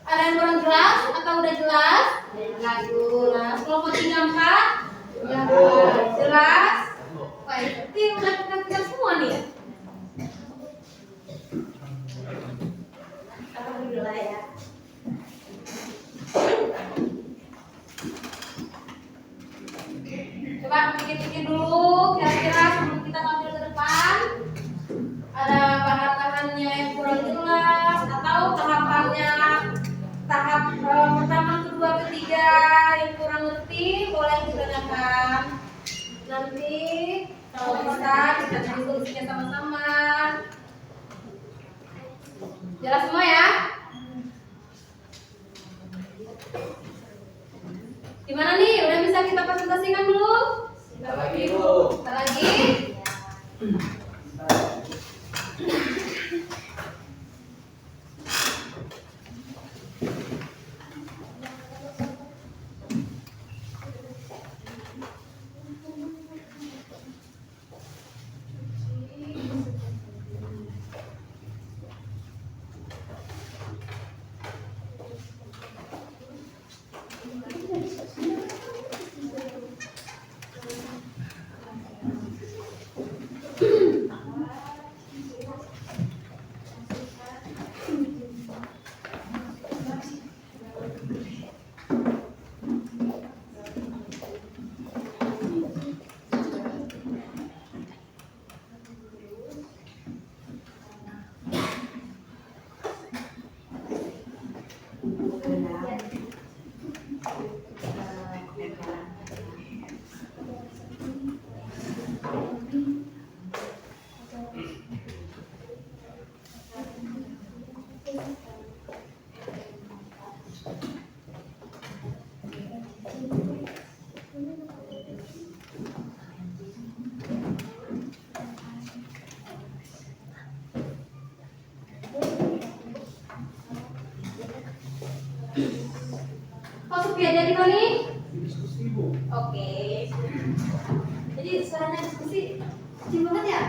Ada yang kurang jelas atau udah jelas? Jelas. Kelompok 3, 4? Jelas. Baik, berarti udah kita semua nih ya. Alhamdulillah ya. Coba pikir-pikir dulu kira-kira sebelum kita tampil ke depan ada bahan-bahannya yang kurang jelas atau tahapannya tahap pertama, kedua, ketiga yang kurang ngerti boleh ditanyakan. Nanti kalau bisa kita cari solusinya sama-sama. Jelas semua ya? Gimana nih? Udah bisa kita presentasikan belum? Bentar lagi, Bu. Bentar lagi. ya jadi Tony? Diskusi Bu. Oke. Jadi suaranya diskusi kecil banget ya?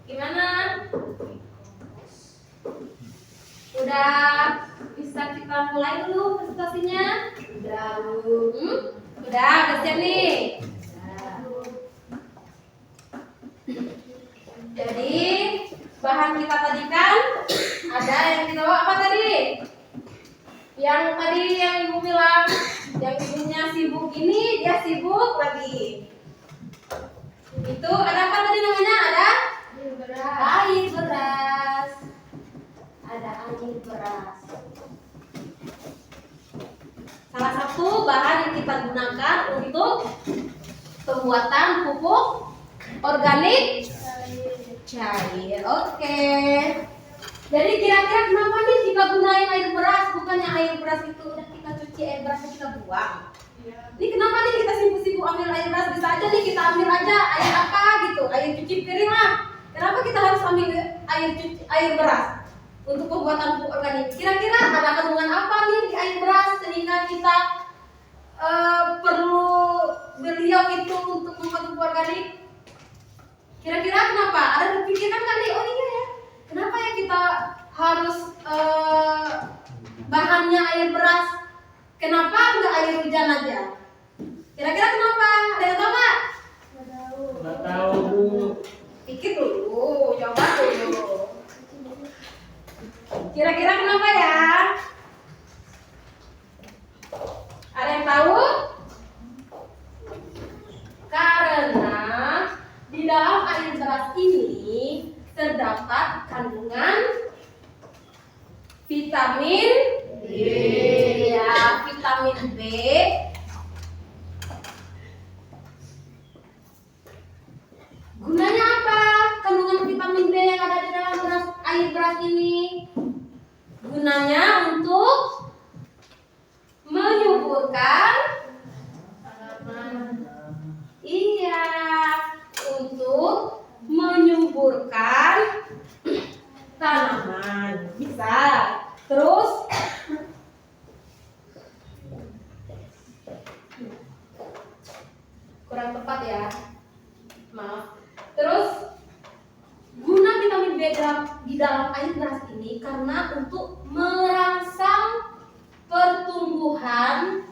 Gimana? Udah bisa kita mulai dulu presentasinya? Udah udah siap nih. Jadi bahan kita tadi kan ada yang kita bawa apa tadi? Yang tadi yang ibu bilang, yang ibunya sibuk ini dia sibuk lagi. Itu ada apa tadi namanya? Ada air beras. Ada air beras. Salah satu bahan yang kita gunakan untuk pembuatan pupuk organik cair. Oke. Jadi kira-kira kenapa nih kita gunain air beras? Bukannya air beras itu udah kita cuci, air berasnya kita buang. Ini kenapa nih kita sibuk-sibuk ambil air beras? Bisa aja nih kita ambil aja air apa gitu, air cuci piring lah. Kenapa kita harus ambil air beras untuk pembuatan pupuk organik? Kira-kira ada kandungan apa nih di air beras sehingga kita perlu beliau itu untuk membuat pupuk organik? Kira-kira kenapa? Ada terpikirkan nggak nih? Oh iya ya, kenapa ya kita harus bahannya air beras? Kenapa nggak air hujan aja? Kira-kira kenapa? Ada yang tahu nggak? Nggak tahu Bu. Pikir dulu, coba dulu. Kira-kira kenapa ya? Ada yang tahu? Karena di dalam air beras ini terdapat kandungan vitamin B. Ya, vitamin B. Gunanya apa? Kandungan vitamin B yang ada di dalam air beras ini gunanya untuk menyuburkan iya, untuk menyuburkan tanaman. Bisa. Terus kurang tepat ya. Maaf. Terus guna vitamin B di dalam air beras ini karena untuk merangsang pertumbuhan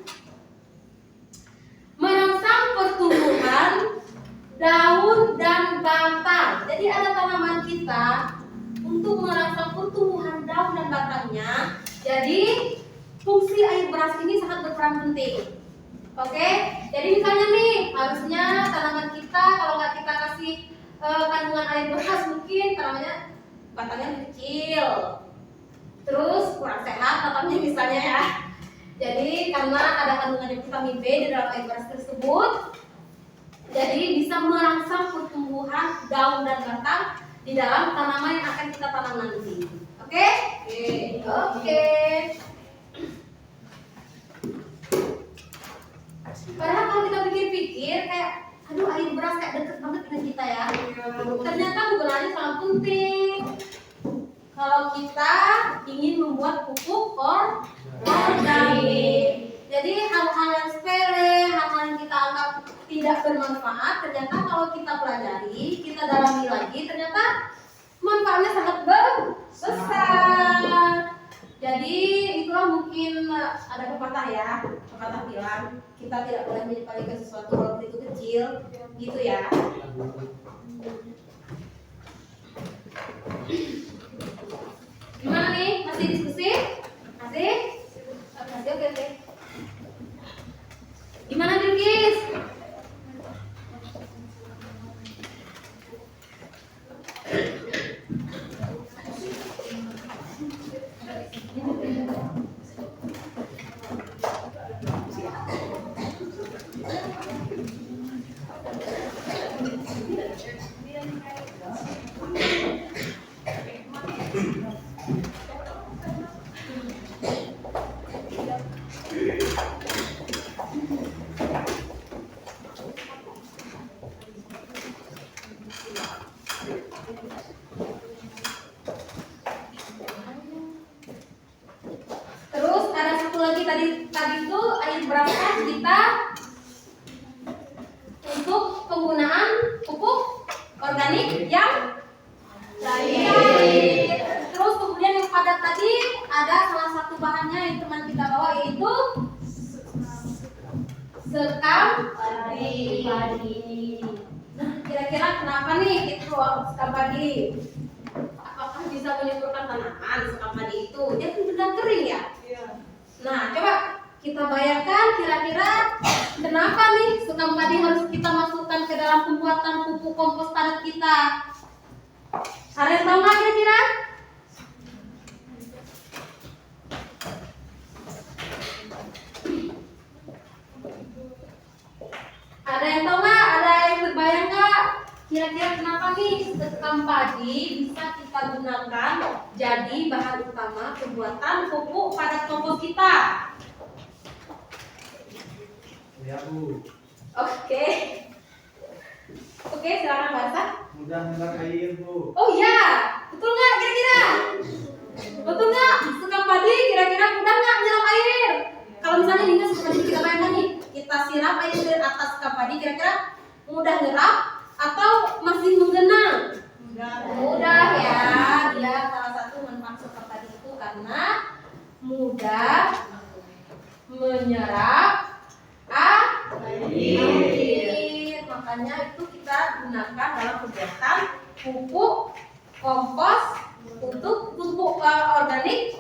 daun dan batang. Jadi ada tanaman kita untuk merangsang pertumbuhan daun dan batangnya. Jadi fungsi air beras ini sangat berperan penting. Oke, jadi misalnya nih harusnya tanaman kita kalau nggak kita kasih kandungan air beras mungkin tanamannya batangnya kecil, terus kurang sehat batangnya misalnya ya. Jadi karena ada kandungan vitamin B di dalam air beras tersebut, jadi bisa merangsang pertumbuhan daun dan batang di dalam tanaman yang akan kita tanam nanti. Oke? Oke. Padahal kalau kita pikir-pikir kayak, aduh air beras kayak deket banget dengan kita ya. Ternyata kegunaannya sangat penting. Kalau kita ingin membuat pupuk bermanfaat, ternyata kalau kita pelajari, kita dalami lagi, ternyata manfaatnya sangat besar. Jadi itulah mungkin ada pepatah ya, pepatah bilang kita tidak boleh menyepelekan sesuatu walaupun itu kecil, gitu ya. Gimana nih? Masih diskusi? Masih? Masih oke. Gimana Bilkis? Terus ada satu lagi tadi itu ayat berapa kita untuk penggunaan pupuk organik yang cair. Terus kemudian yang padat tadi ada salah satu bahannya yang teman kita bawa yaitu sekam padi. Nah, kira-kira kenapa nih itu sekam padi? Apakah bisa menyuburkan tanaman sekam padi itu? Dia kan sudah kering ya. Nah, coba kita bayangkan kira-kira kenapa nih sekam padi harus kita masukkan ke dalam pembuatan pupuk kompos padat kita? Ada yang tahu nggak kira-kira? Ada yang tahu nggak? Ada yang terbayang nggak? Kira-kira kenapa nih sekam padi bisa kita gunakan jadi bahan utama pembuatan pupuk padat kompos kita? Ya Bu, Oke, silakan bahasa. mudah menyerap air Bu. Oh iya, betul nggak kira-kira? Betul nggak? Sekam padi kira-kira mudah nggak menyerap air? Kalau misalnya ini seperti kita bayangkan nih, kita siram air dari atas sekam padi, kira-kira mudah nyerap atau masih menggenang? Mudah ya. Dia salah satu manfaat sekam padi itu karena mudah menyerap air. Makanya itu kita gunakan dalam kegiatan pupuk kompos untuk pupuk organik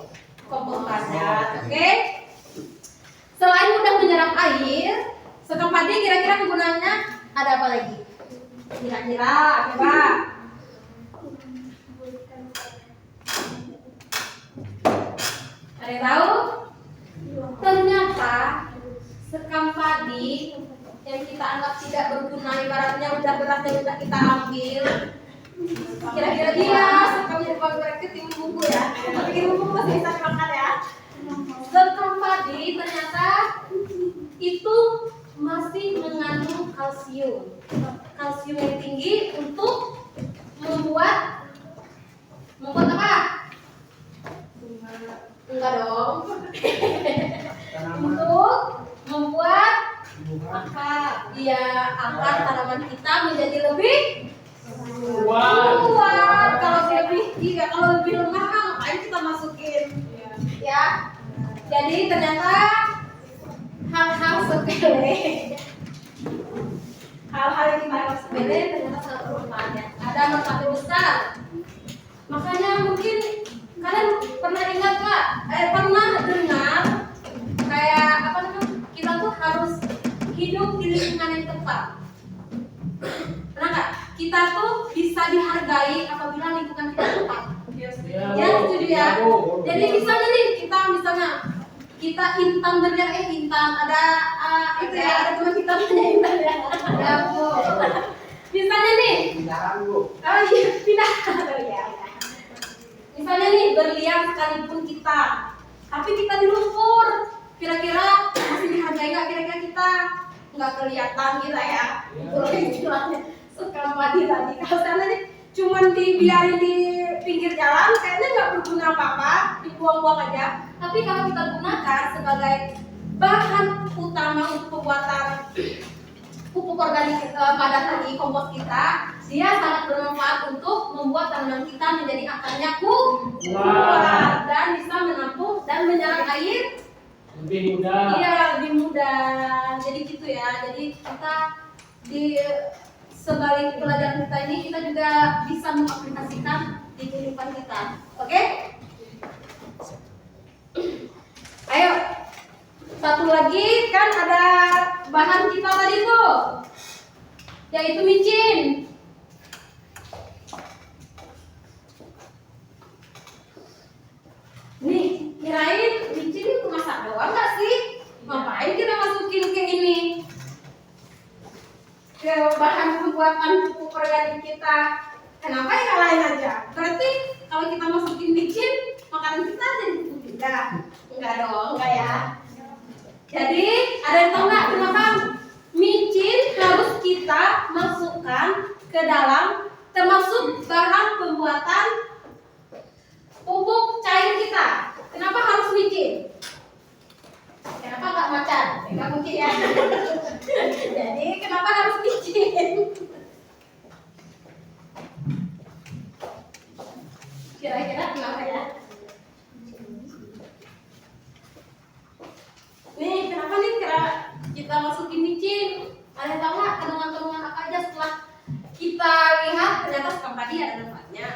kompos padat. Oke. Selain mudah menyerap air, sekam padi kira-kira kegunaannya ada apa lagi? Kira-kira coba. Ada yang tahu? Ternyata sekam padi yang kita anggap tidak berguna, ibaratnya udah berasnya udah kita ambil, kira-kira dia sekamnya dipakai ketimbun bumbu ya, tapi bumbu masih bisa dimakan ya. Sekam padi ternyata itu masih mengandung kalsium yang tinggi untuk membuat apa? Enggak dong. Untuk membuat apa? Iya, agar tanaman kita menjadi lebih kuat. Kalau lebih lemah kan ngapain kita masukin? Ya. Jadi ternyata hal-hal sepele, hal-hal yang kita anggap sepele ternyata sangat bermanfaat ya. Ada manfaat besar. Makanya mungkin kalian pernah ingat nggak? Pernah dengar kayak apa namanya? Kita tuh harus hidup di lingkungan yang tepat. Pernah nggak? Kita tuh bisa dihargai apabila lingkungan kita tepat. Ya, setuju ya. Jadi misalnya nih kita Intan berlian Intan ada itu ya, ada teman kita namanya Intan ya. Ya Bu. Misalnya nih. Pindahan Bu. Oh iya, pindah. Ya. Misalnya nih berlian sekalipun kita, tapi kita di lumpur, kira-kira masih dihargai nggak? Kira-kira kita nggak kelihatan gitu ya. Itu istilahnya sekam padi tadi. Kalau sana nih cuman dibiarin di pinggir jalan, kayaknya nggak berguna apa-apa, dibuang-buang aja. Tapi kalau kita gunakan sebagai bahan utama untuk pembuatan pupuk organik padat tadi, kompos kita, dia sangat bermanfaat untuk membuat tanaman kita menjadi akarnya kuat dan bisa menampung dan menyerap air lebih mudah. iya lebih mudah. Jadi gitu ya. Jadi kita di sebalik pelajaran kita ini kita juga bisa mengaplikasikan di kehidupan kita. Oke? Ayo, satu lagi kan ada bahan kita tadi tuh, yaitu micin. Nih, kirain micin itu masak doang nggak sih? Ngapain kita masukin ke ini? Ke bahan pembuatan pupuk organik kita. Kenapa yang lain aja? Berarti kalau kita masukin micin, makanan kita jadi pupuk juga. Enggak dong, enggak ya. Jadi, ada yang tahu nggak kenapa micin harus kita masukkan ke dalam termasuk bahan pembuatan pupuk cair kita? Kenapa harus micin? Kenapa nggak macan? Nggak mungkin ya. Jadi kenapa harus micin? Kira-kira kenapa ya? Nih, kenapa nih kita masukin micin? Ada tahu nggak kandungan-kandungan apa aja setelah kita lihat ternyata sekam tadi ada manfaatnya.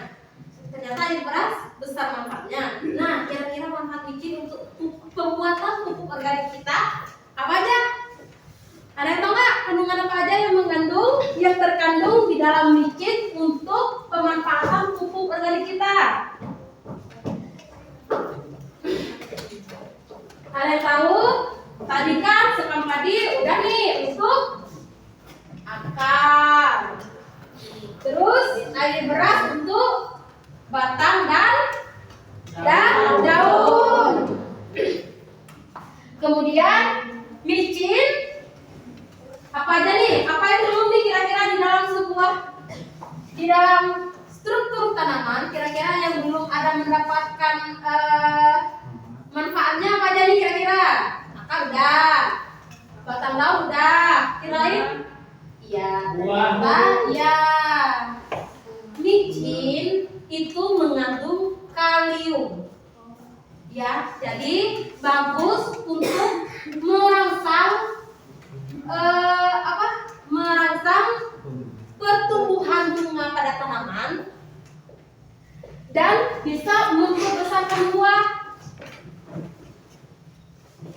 Ternyata air beras besar manfaatnya. Nah, kira-kira manfaat micin untuk pembuatan pupuk organik kita apa aja? Ada yang tahu nggak kandungan apa aja yang terkandung di dalam micin untuk pemanfaatan pupuk organik kita? Ada yang tahu? Tadi kan sekam padi udah nih untuk akar. Terus air beras untuk batang dan daun. Kemudian micin apa aja nih? Apa yang belum nih kira-kira di dalam struktur tanaman kira-kira yang belum ada mendapatkan manfaatnya apa aja nih kira-kira? Akar udah, batang daun udah, kirain? Iya, ternyata ya. Micin itu mengandung kalium, ya, jadi bagus untuk merangsang pertumbuhan bunga pada tanaman dan bisa membesarkan buah.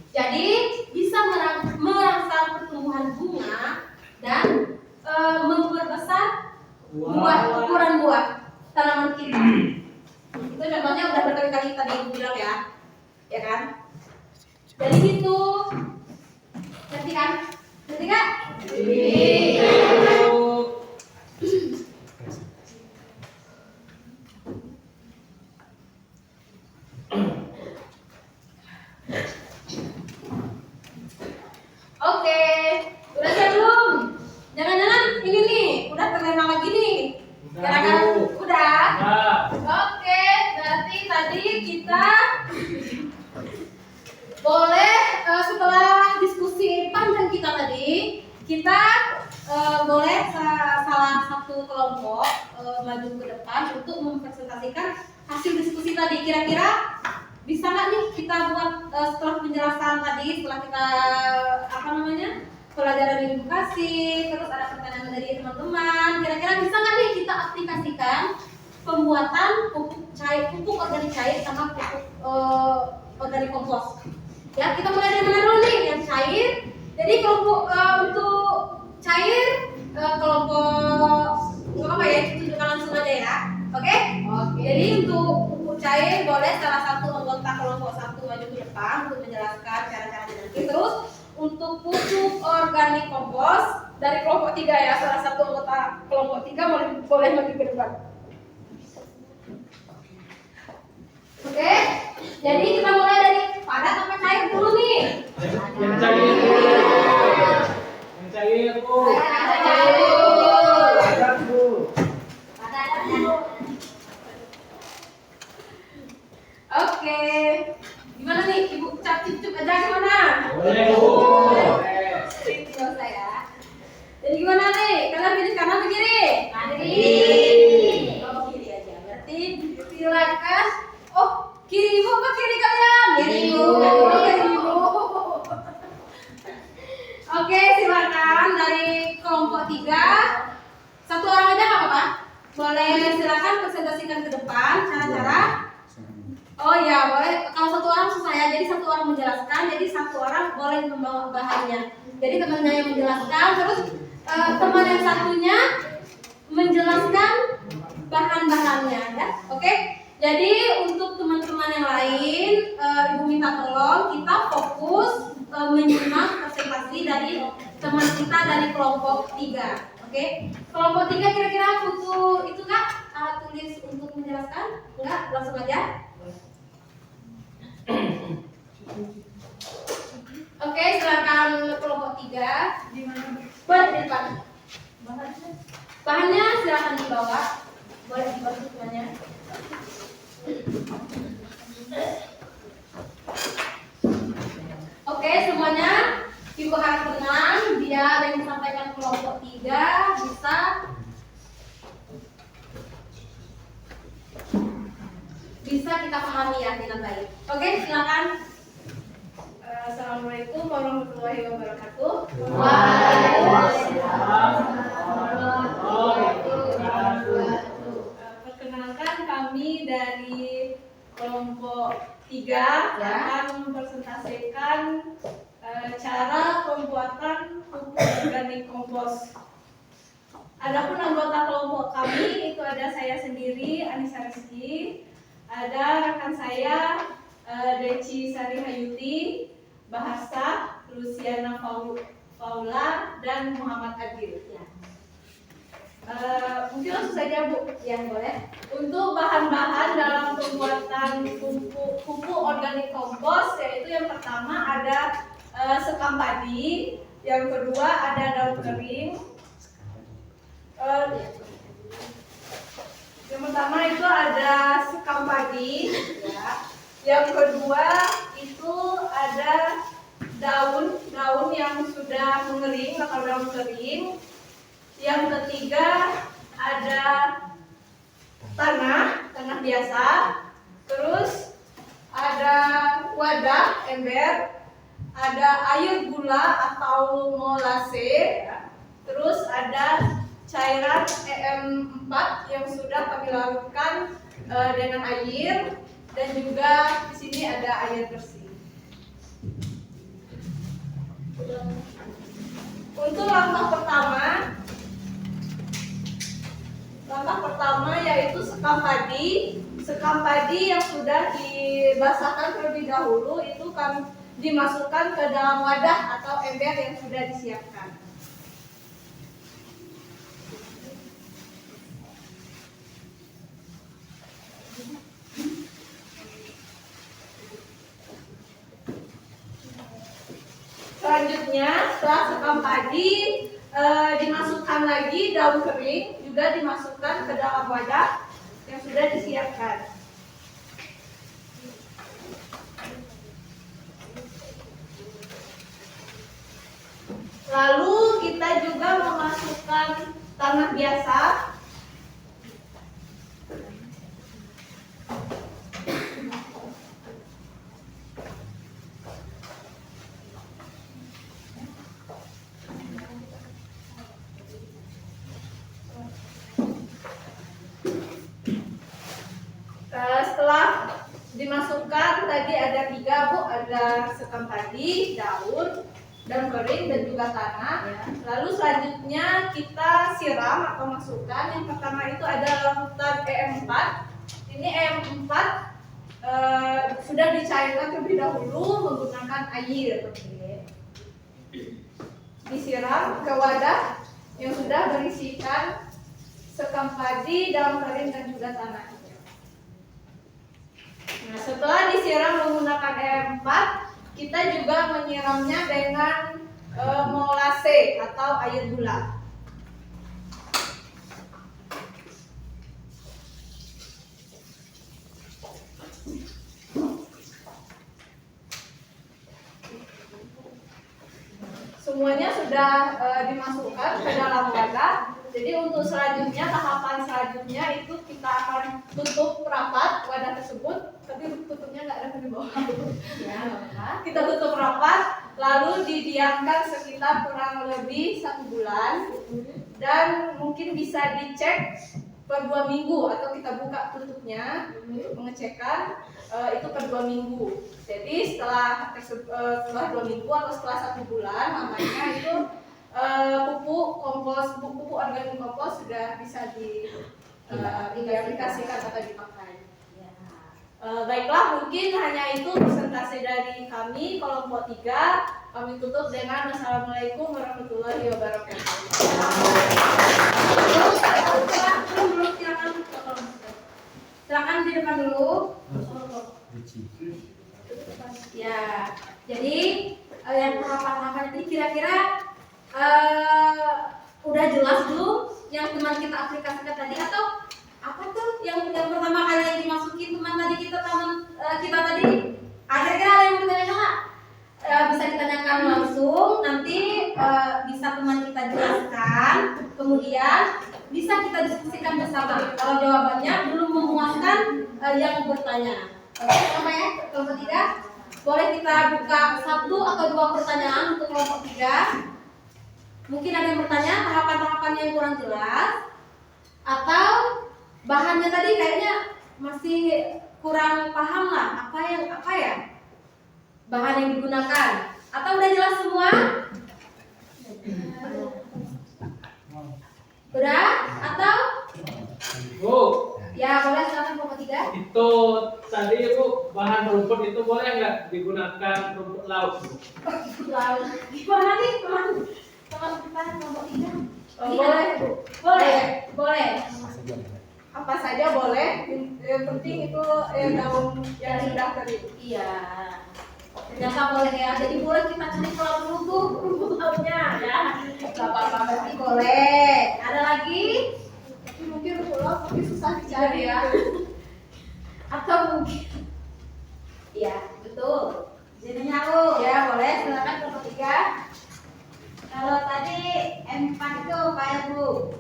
Jadi bisa merangsang pertumbuhan bunga dan memperbesar ukuran buah tanaman kita. Itu contohnya udah berkali-kali tadi ibu bilang ya kan? Jadi gitu. Ngerti kan? Ngerti nggak? Oke, udah siap belum? Jangan-jangan ini nih, udah terlena lagi nih. Gara-gara udah. Oke, berarti tadi kita boleh setelah diskusi panjang kita tadi, kita boleh salah satu kelompok maju ke depan untuk mempresentasikan hasil diskusi tadi. Kira-kira bisa nggak nih kita buat setelah penjelasan tadi, setelah kita pelajaran edukasi, terus ada pertanyaan dari teman-teman. Kira-kira bisa nggak nih kita aplikasikan pembuatan pupuk organik cair sama pupuk organik kompos? Ya, kita mulai dari mana dulu nih? Yang cair. Jadi kelompok untuk cair kelompok nggak apa ya, tunjukkan langsung aja ya. Oke? Jadi untuk pupuk cair boleh salah satu anggota kelompok 1 maju ke depan untuk menjelaskan cara-caranya nanti. Terus untuk pupuk organik kompos dari kelompok 3 ya, salah satu anggota kelompok 3 boleh maju ke depan. Oke? Jadi kita mulai dari padat apa cair dulu nih? Yang cair. Yang cair, Bu. Padat, Bu. Oke. Gimana nih? Ibu cap cup aja gimana? Boleh, Bu. Itu saya. Boleh silakan presentasikan ke depan cara-cara. Oh ya, boleh. Kalau satu orang susah ya, jadi satu orang menjelaskan, jadi satu orang boleh membawa bahannya. Jadi temannya yang menjelaskan, terus teman yang satunya menjelaskan bahan-bahannya, ya. Oke? Jadi untuk teman-teman yang lain, Ibu minta tolong kita fokus menyimak presentasi dari teman kita dari kelompok 3. Oke? Kelompok 3 kira-kira butuh itu Kak? Alat tulis untuk menjelaskan? Enggak? Langsung aja. Oke, silakan kelompok 3. Di mana? Boleh di depan. Bahannya silakan dibawa. Boleh dibantu semuanya. Oke, semuanya Ibu harap tenang biar yang disampaikan kelompok 3 bisa kita pahami ya dengan baik. Oke, silakan. Assalamualaikum warahmatullahi wabarakatuh. Perkenalkan kami dari kelompok 3 akan mempresentasikan cara pembuatan pupuk organik kompos. Adapun anggota kelompok kami itu ada saya sendiri Anissa Rizky, ada rekan saya Deci Sari Hayuti, Bahasa, Luciana Paula, dan Muhammad Adil. Ya. Mungkin langsung saja Bu, yang boleh. Untuk bahan-bahan dalam pembuatan pupuk organik kompos, yaitu yang pertama ada sekam padi, yang kedua ada daun kering. Yang pertama itu ada sekam padi, ya. Yang kedua itu ada daun yang sudah mengering atau daun kering. Yang ketiga ada tanah biasa. Terus ada wadah ember, ada air gula atau molase, terus ada cairan EM4 yang sudah kami larutkan dengan air, dan juga di sini ada air bersih. Untuk langkah pertama yaitu sekam padi. Sekam padi yang sudah dibasahkan terlebih dahulu itu kami dimasukkan ke dalam wadah atau ember yang sudah disiapkan. Selanjutnya setelah sekam padi dimasukkan lagi daun kering, juga dimasukkan ke dalam wadah yang sudah disiapkan. Lalu kita juga memasukkan tanah biasa. Setelah dimasukkan tadi ada 3 Bu, ada sekam padi, daun kering dan juga tanah. Lalu selanjutnya kita siram atau masukkan. Yang pertama itu ada larutan EM4. Ini EM4 sudah dicairkan terlebih dahulu menggunakan air. Disiram ke wadah yang sudah berisikan sekam padi, daun kering dan juga tanah. Nah, setelah disiram menggunakan EM4, kita juga menyiramnya dengan molase atau air gula. Semuanya sudah dimasukkan ke dalam wadah. Jadi untuk selanjutnya, tahapan selanjutnya itu kita akan tutup rapat wadah tersebut. Tapi tutupnya nggak ada di bawah. Ya, kita tutup rapat, lalu didiamkan sekitar kurang lebih 1 bulan. Dan mungkin bisa dicek per 2 minggu atau kita buka tutupnya untuk pengecekan itu per 2 minggu. Jadi setelah 2 minggu atau setelah 1 bulan namanya itu pupuk organik kompos sudah bisa diaplikasikan atau dipakai. Baiklah, mungkin hanya itu presentasi dari kami kelompok 3. Kami tutup dengan Assalamualaikum warahmatullahi wabarakatuh. Silakan di depan dulu. Ya, jadi yang tahapan-tahapan tadi kira-kira udah jelas belum yang teman kita aplikasikan tadi, atau apa tuh yang pertama kali yang dimasukin teman tadi kita tadi? Kira-kira ada yang bertanya nggak? Bisa ditanyakan langsung, nanti bisa teman kita jelaskan, kemudian bisa kita diskusikan bersama. Kalau jawabannya belum memuaskan yang bertanya, sama ya kelompok 3, boleh kita buka 1 atau 2 pertanyaan untuk kelompok 3. Mungkin ada yang bertanya tahapan-tahapannya yang kurang jelas, atau bahannya tadi kayaknya masih kurang paham lah, apa ya bahan yang digunakan, atau udah jelas semua? Udah? Atau? Bu, Ya boleh, silakan kelompok 3. itu tadi Bu, bahan rumput itu boleh nggak digunakan rumput laut? Lalu gimana nih teman kita kelompok 3? Boleh, Bu. Boleh. Apa saja boleh. Yang penting itu daun yang sudah kering. Iya. Ternyata boleh ya. Jadi boleh kita cari pulau dulu tuh rumput lautnya ya. Gak apa-apa, berarti boleh. Ada lagi? Tapi mungkin pulau tapi susah dicari ya. Atau mungkin? Iya, betul. Jadinya aku. Ya boleh. Silakan kelompok 3. Kalau tadi M4 itu apa ya Bu?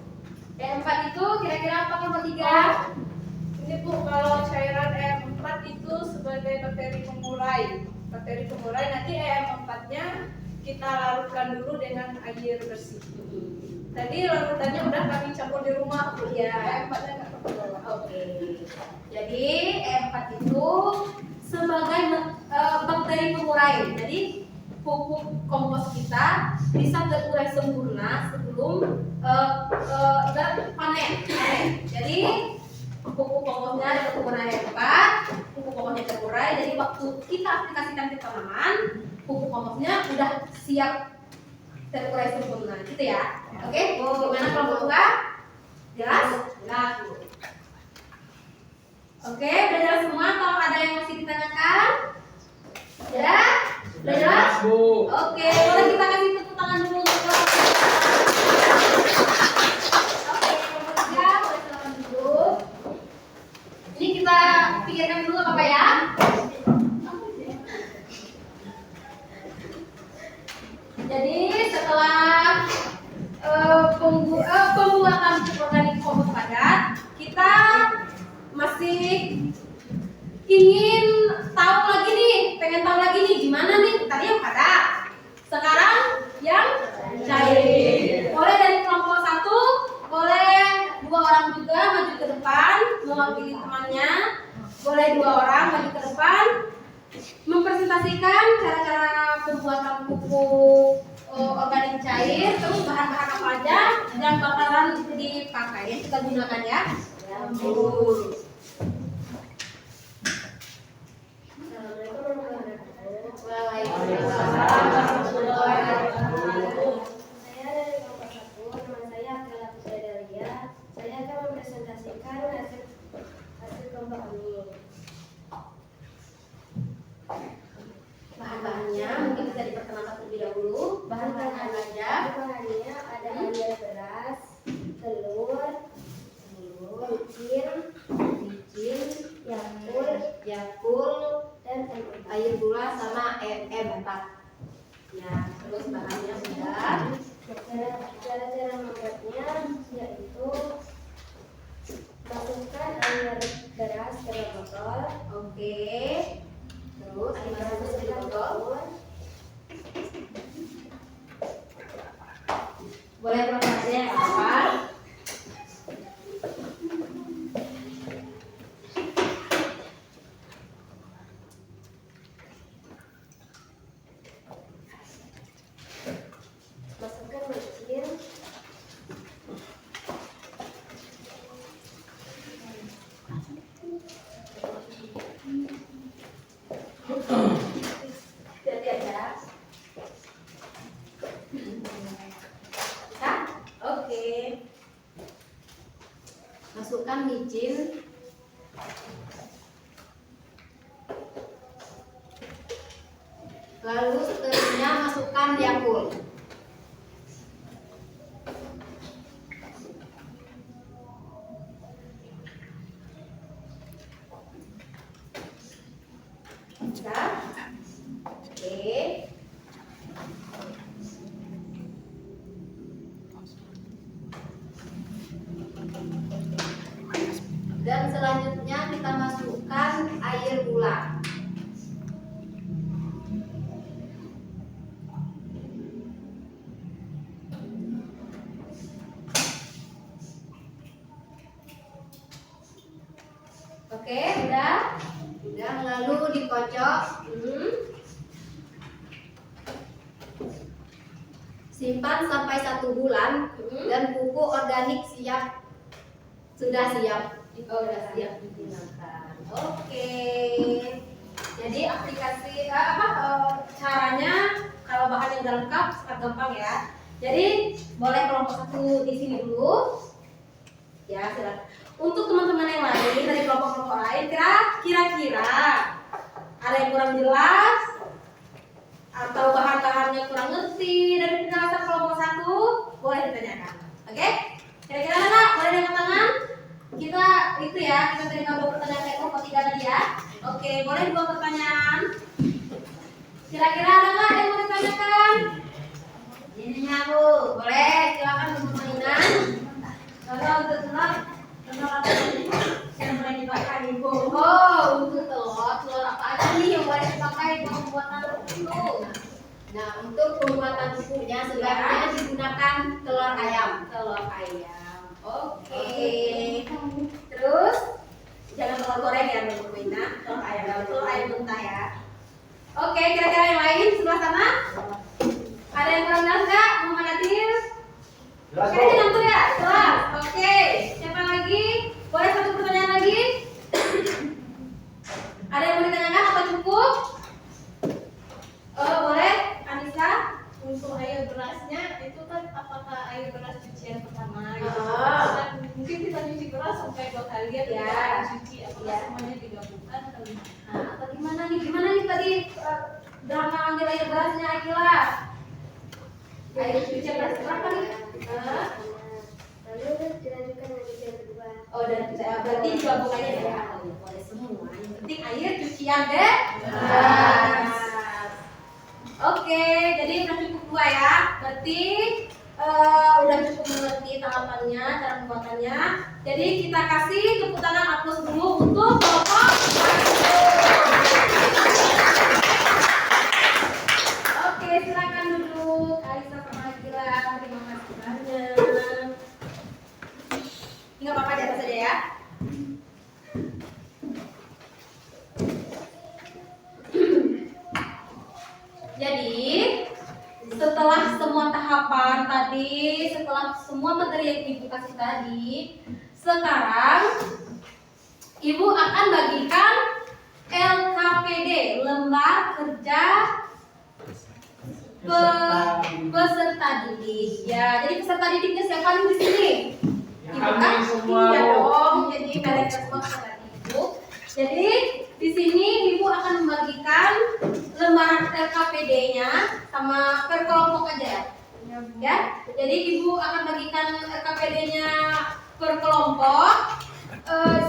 M4 itu kira-kira apa kelompok 3? Ini Bu, kalau cairan EM4 itu sebagai bakteri pengurai. Bakteri pengurai nanti EM4-nya kita larutkan dulu dengan air bersih. Tadi larutannya udah kami campur di rumah Bu. Iya. EM4-nya nggak perlu bawa. Oke. Jadi E4 itu sebagai bakteri pengurai. Jadi pupuk kompos kita bisa terurai sempurna sebelum panen. Jadi pupuk komposnya ada pengurai E4, pupuk komposnya terurai. Jadi waktu kita aplikasikan ke tanaman, pupuk komposnya udah siap terurai sempurna, gitu ya. Oke, gimana kelompok 2? Jelas? Jelas. Oke, udah jelas semua. Kalau ada yang masih ditanyakan, ya, udah jelas? Bu. Oke, boleh kita kasih tepuk tangan dulu untuk kelompok 3. Oke, kelompok 3 boleh silakan duduk. Ini kita pikirkan dulu apa ya? Jadi setelah pembuatan pupuk organik kompos padat, kita masih ingin tahu lagi nih, pengen tahu lagi nih gimana nih tadi yang padat, sekarang yang cair. Boleh dari kelompok 1, boleh 2 orang juga maju ke depan mewakili temannya, boleh 2 orang maju ke depan mempresentasikan cara-cara pembuatan pupuk organik cair, terus bahan-bahan apa aja yang bakalan dipakai yang kita gunakan ya. Saya dari kelompok 1, nama saya Akila Putradalia. Saya akan mempresentasikan hasil kelompok kami. Bahan-bahannya mungkin bisa diperkenalkan terlebih dahulu. Bahan-bahan aja. Bahannya ada air beras, telur, micin, yakul, dan Air gula sama M4. Ya, terus bahannya sudah. cara-cara membuatnya yaitu masukkan air beras ke dalam botol. Oke. Terus dimasukkan di botol. Boleh berapa aja yang apa? masukkan micin. Lalu seterusnya masukkan Yakult. Bisa? Oke. Dan selanjutnya kita masukkan air gula. Oke, udah? Udah, lalu dikocok. Simpan sampai 1 bulan dan pupuk organik sudah siap. Sudah siap digunakan. Oke. Jadi aplikasi caranya kalau bahan yang udah lengkap sangat gampang ya. Jadi boleh kelompok 1 di sini dulu. Ya, silakan. Untuk teman-teman yang lain dari kelompok-kelompok lain, kira-kira ada yang kurang jelas atau bahan-bahannya kurang ngerti dari penjelasan kelompok 1, boleh ditanyakan. Oke? Kira-kira ada? Boleh dengan tangan? Kita terima 2 pertanyaan dari kelompok 3 tadi ya. Oke, boleh 2 pertanyaan. Kira-kira ada nggak yang mau ditanyakan? Ininya Bu, boleh silakan untuk mainan. Kalau untuk telur yang boleh dipakai Ibu. Oh, untuk telur apa aja nih yang boleh dipakai untuk pembuatan itu? Nah, untuk pembuatan bubuknya sebaiknya digunakan telur ayam. Telur ayam. Oke. Terus jangan telur goreng ya, Bu Wina. Telur ayam mentah ya. Oke, kira-kira yang lain sebelah sana? Ada yang kurang jelas nggak? Muhammad Nadir? Jelas, Kayaknya Bu. ngantuk ya? Jelas. Oke. Siapa lagi? Boleh 1 pertanyaan lagi? Ada yang mau ditanyakan atau cukup? Boleh, Anissa? Untuk air berasnya itu kan apakah air beras cucian pertama gitu. Ah. Dan mungkin kita cuci beras sampai 2 kali ya, Ya. kita cuci apakah Ya. semuanya digabungkan atau gimana? Nah, atau gimana nih? Gimana nih tadi drama ambil air berasnya Akila? Air cucian beras berapa nih? Lalu dilanjutkan dengan cucian kedua. Oh, dan berarti digabung aja ya. Boleh semua. Yang penting air cucian deh. Oke, jadi udah cukup 2 ya. Berarti udah cukup mengerti tahapannya, cara pembuatannya. Jadi kita kasih tepuk tangan aplaus dulu untuk kelompok 1. Oke, silakan duduk. Alisa sama Akila, terima kasih banyak. Nggak apa-apa, di atas aja ya. Jadi setelah semua tahapan tadi, setelah semua materi yang Ibu kasih tadi, sekarang Ibu akan bagikan LKPD, lembar kerja peserta didik. Ya, jadi peserta didiknya siapa nih di sini? Ya, Ibu kami kan? semua, Iya Bu. dong. Jadi kalian semua peserta Ibu. Jadi di sini Ibu akan membagikan lembaran LKPD-nya sama per kelompok aja ya. Ya. Jadi Ibu akan bagikan LKPD-nya per kelompok.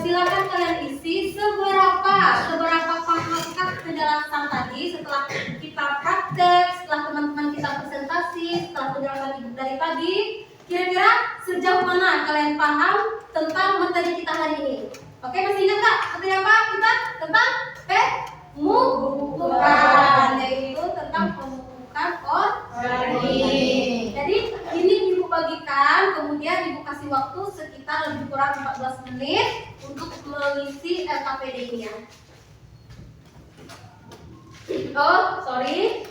Silakan kalian isi seberapa pahamkah penjelasan tadi setelah kita praktek, setelah teman-teman kita presentasi, setelah penjelasan Ibu dari tadi. Kira-kira sejauh mana kalian paham tentang materi kita hari ini? Oke, masih ingat nggak materi apa kita tentang pemupukan, yaitu tentang pemupukan organik. Jadi ini Ibu bagikan, kemudian Ibu kasih waktu sekitar lebih kurang 14 menit untuk mengisi LKPD-nya. Oh, sorry.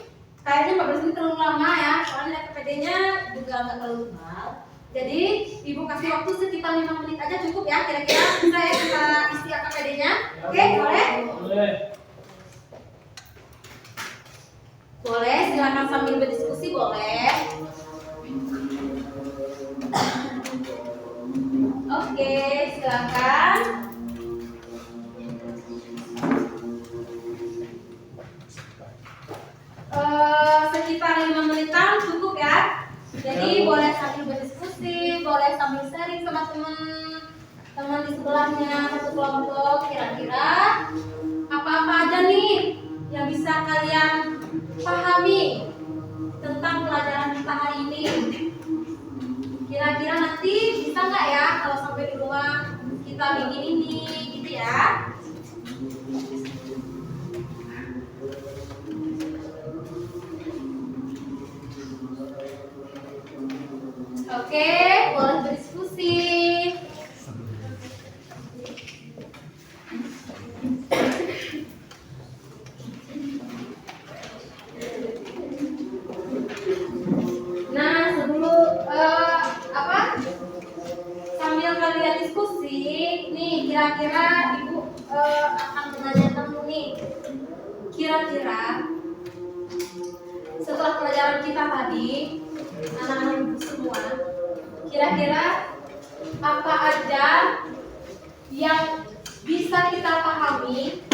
Kayaknya 14 menit terlalu lama ya, soalnya LKPD-nya juga nggak terlalu tebal. Jadi Ibu kasih waktu sekitar 5 menit aja cukup ya, kira-kira bisa ya kita isi LKPD-nya. Oke, boleh? Boleh. Boleh, silakan sambil berdiskusi boleh. Oke, silakan. Sekitar 5 menitan cukup ya. Jadi boleh sambil berdiskusi, boleh sambil sharing sama teman-teman di sebelahnya satu kelompok. Kira-kira apa-apa aja nih yang bisa kalian pahami tentang pelajaran kita hari ini? Kira-kira nanti bisa nggak ya kalau sampai di rumah kita bikin ini gitu ya? Oke, boleh berdiskusi. Nah, sebelum sambil kalian diskusi, nih kira-kira ibu akan menanyakan nih, kira-kira setelah pelajaran kita tadi, anak-anak ibu semua, kira-kira apa aja yang bisa kita pahami,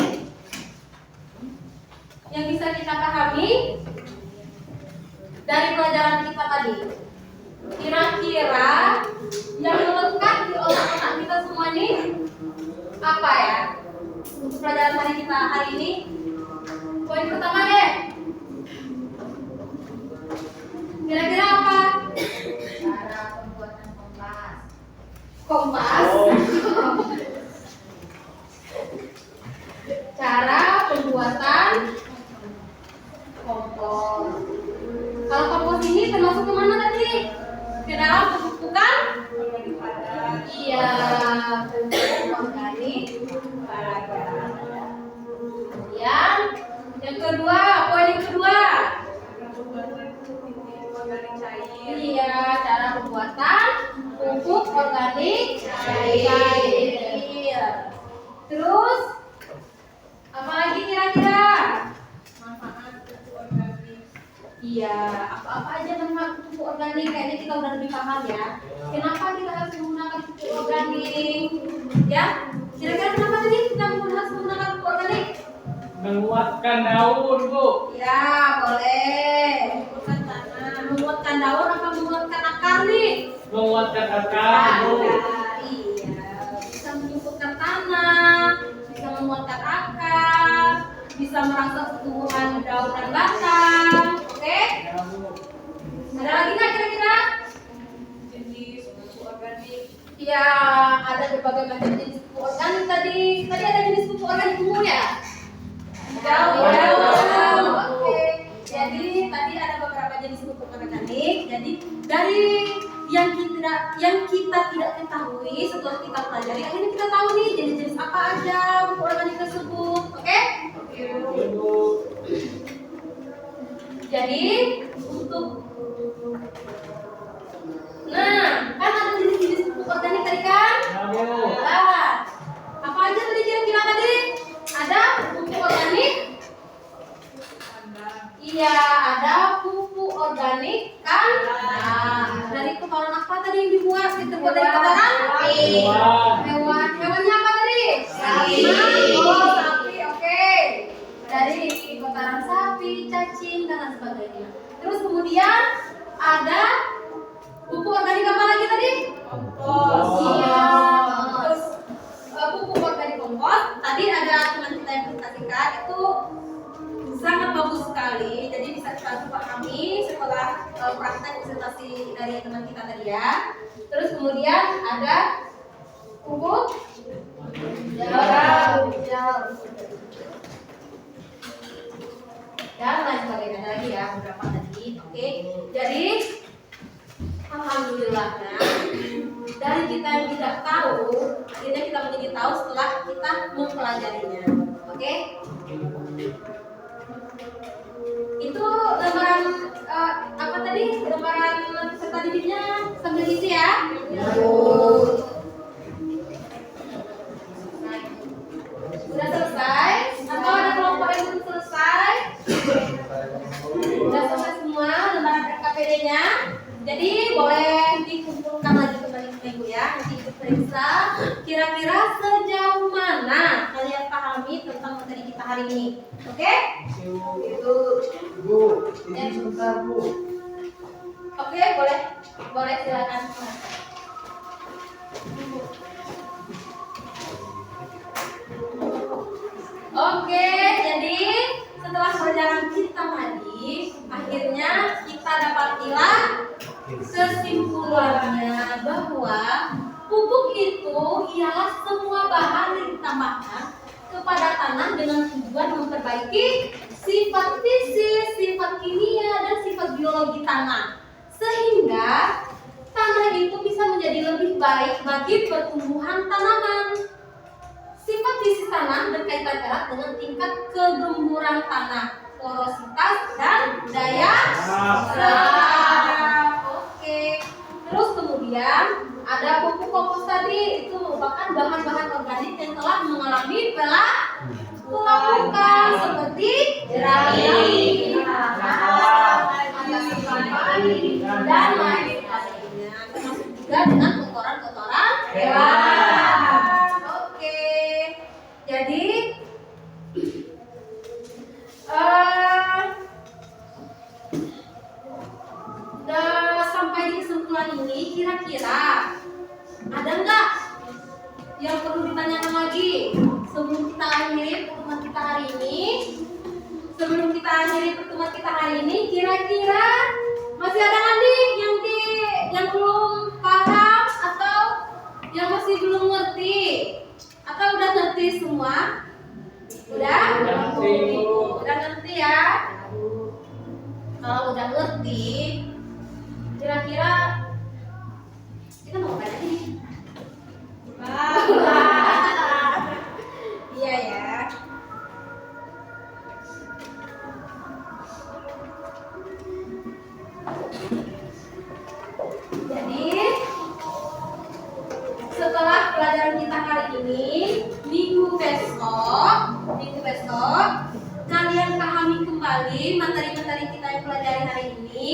dari pelajaran kita tadi? Kira-kira yang melekat di otak-otak kita semua ini apa ya? Untuk pelajaran kita hari ini, poin pertama deh. Kira-kira apa? Cara pembuatan kompas. Kompas. Cara pembuatan kompos. Kalau kompos ini termasuk kemana tadi? Ke dalam pupuk-pupukan? Iya, pupuk organik. Kemudian yang kedua, poin yang kedua. Iya, cara pembuatan pupuk organik cair. Terus apa lagi kira-kira? Manfaat pupuk organik. Iya, apa-apa aja manfaat pupuk organik, kayaknya kita udah lebih paham ya. Kenapa kita harus menggunakan pupuk organik? Ya, kira-kira kenapa tadi kita harus menggunakan pupuk organik? Menguatkan daun, Bu. Ya, boleh. Menguatkan daun apa menguatkan akar nih? Menguatkan akar, Bu. Iya, bisa menyuburkan tanah, bisa menguatkan akar, bisa merangsang pertumbuhan daun dan batang. Oke? Ada lagi nggak kira-kira? Jenis pupuk organik. Iya, ada berbagai macam jenis pupuk organik tadi. Tadi ada jenis pupuk organik umum ya? Jauh. Oke. Jadi tadi ada beberapa jenis pupuk organik. Jadi dari yang kita tidak ketahui setelah kita pelajari, akhirnya kita tahu nih jenis-jenis apa aja pupuk organik tersebut. Oke? Jadi kan ada jenis-jenis pupuk organik tadi kan? Nah, apa aja tadi kira-kira tadi? Ada pupuk organik? Iya, ada pupuk organik kan? Nah, dari kotoran apa tadi yang dibuat? Terbuat dari kotoran? Hewan. Hewannya apa tadi? Sapi. Oh, sapi. Oke. Dari kotoran sapi, cacing dan lain sebagainya. Terus kemudian ada pupuk organik apa lagi tadi? Kompos. Iya. Terus pupuk organik kompos. Tadi ada teman kita yang presentasikan itu sangat bagus sekali. Jadi bisa kita pahami setelah praktek presentasi dari teman kita tadi ya. Terus kemudian ada pupuk jarum dan lain sebagainya. Ada lagi ya beberapa tadi. Oke. Jadi alhamdulillahnya dari kita yang tidak tahu, akhirnya kita menjadi tahu setelah kita mempelajarinya. Oke? Itu lembaran apa tadi? Lembaran peserta didiknya sambil isi ya. Sudah selesai? Atau ada kelompok yang belum selesai? Sudah selesai semua lembaran RKPD-nya. Jadi boleh dikumpulkan lagi kembali ke Ibu ya. Nanti Ibu periksa sejauh mana kalian pahami tentang materi kita hari ini. Oke? Itu. Bu, ini sebentar Bu. Oke, boleh silakan. Oke, jadi setelah perjalanan kita tadi, akhirnya kita dapatilah kesimpulannya bahwa pupuk itu ialah semua bahan yang ditambahkan kepada tanah dengan tujuan memperbaiki sifat fisik, sifat kimia, dan sifat biologi tanah, sehingga tanah itu bisa menjadi lebih baik bagi pertumbuhan tanaman. Sifat fisik tanah berkaitan erat dengan tingkat kegemburan tanah, porositas, dan daya serap. Oke. Terus kemudian ada pupuk kompos tadi, itu merupakan bahan-bahan organik yang telah mengalami pelapukan seperti jerami, dan lain sebagainya, termasuk juga dengan kotoran-kotoran hewan. Oke, jadi sampai di kesimpulan ini, kira-kira ada nggak yang perlu ditanyakan lagi sebelum kita akhiri pertemuan kita hari ini? Sebelum kita akhiri pertemuan kita hari ini, kira-kira masih ada nggak nih yang belum paham atau yang masih belum ngerti? Atau udah ngerti semua? Udah ngerti ya? Kalau udah ngerti, kira-kira kita mau ngapain aja nih? Iya ya. Jadi setelah pelajaran kita hari ini, minggu besok kalian pahami kembali materi-materi kita yang pelajari hari ini.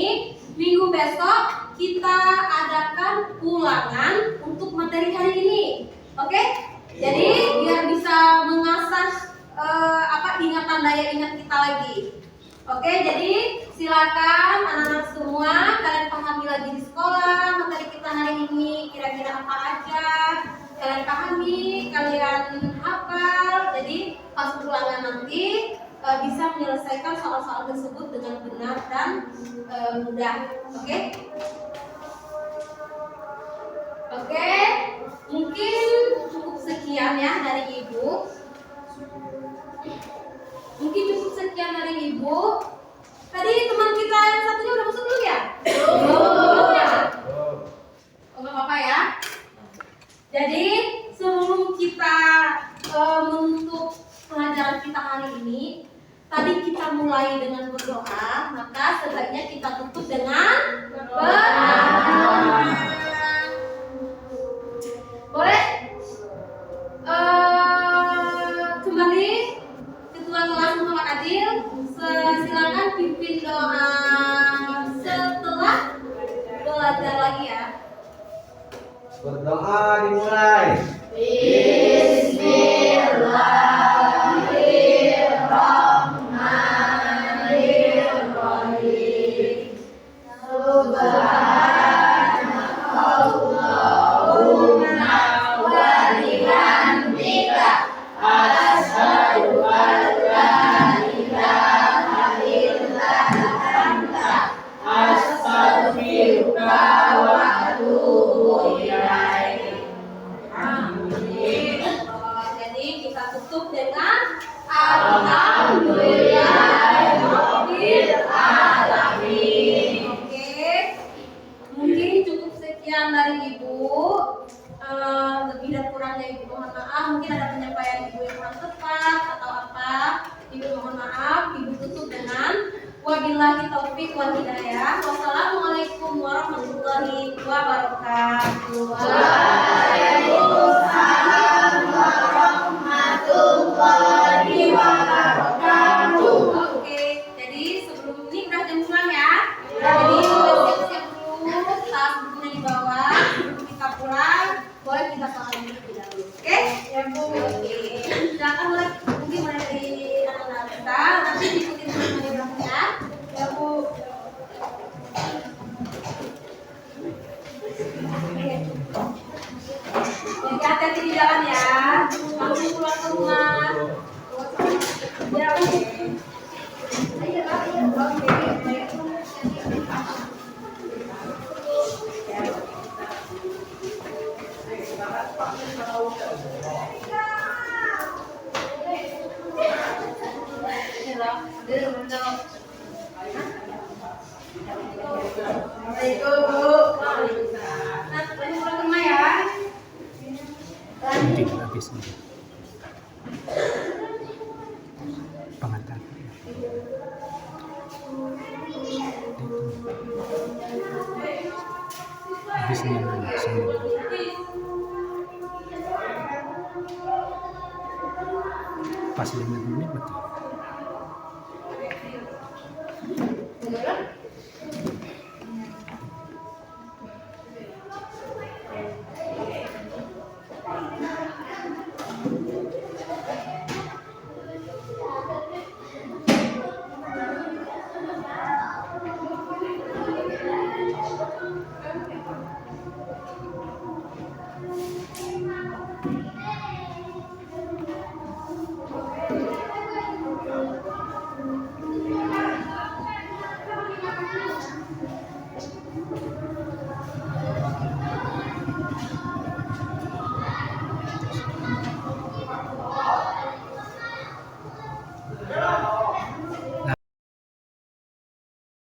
Minggu besok kita adakan ulangan untuk materi hari ini. Oke? Jadi biar bisa mengasah ingatan daya ingat kita lagi. Oke, jadi silakan anak-anak semua kalian pahami lagi di sekolah materi kita hari ini, kira-kira apa aja kalian pahami, kalian hafal. Jadi pas ulangan nanti bisa menyelesaikan soal-soal tersebut dengan benar dan mudah. Oke? Oke, mungkin cukup sekian ya dari Ibu. Tadi teman kita yang satunya udah masuk belum ya? Belum ya? Oh, nggak apa-apa ya. Jadi sebelum kita menutup pelajaran kita hari ini, tadi kita mulai dengan berdoa, maka sebaiknya kita tutup dengan berdoa. Boleh? Kembali Ketua Kelas Muhammad Adil, silakan pimpin doa setelah belajar lagi ya. Berdoa dimulai. Jadi kita tutup dengan Alhamdulillahirobbilalamin. Oke, mungkin cukup sekian dari Ibu. Lebih dan kurangnya Ibu mohon maaf. Mungkin ada penyampaian Ibu yang kurang tepat atau apa, Ibu mohon maaf. Ibu tutup dengan wabillahi taufik wal hidayah. Wassalamualaikum warahmatullahi wabarakatuh. Waalaikumsalam warahmatullahi wabarakatuh. Oke, jadi sebelum ini udah jam pulang ya. Jadi udah siap-siap dulu, tas bukunya di bawah. Sebelum kita pulang, boleh kita sholat dulu. Oke? jalan ya. Langsung pulang ke rumah. Ya, oke. Assalamualaikum, Bu. Nah, pulang ke rumah ya. Nanti habis ini. Pengantar. Habis ini semua. Pas 5 menit betul.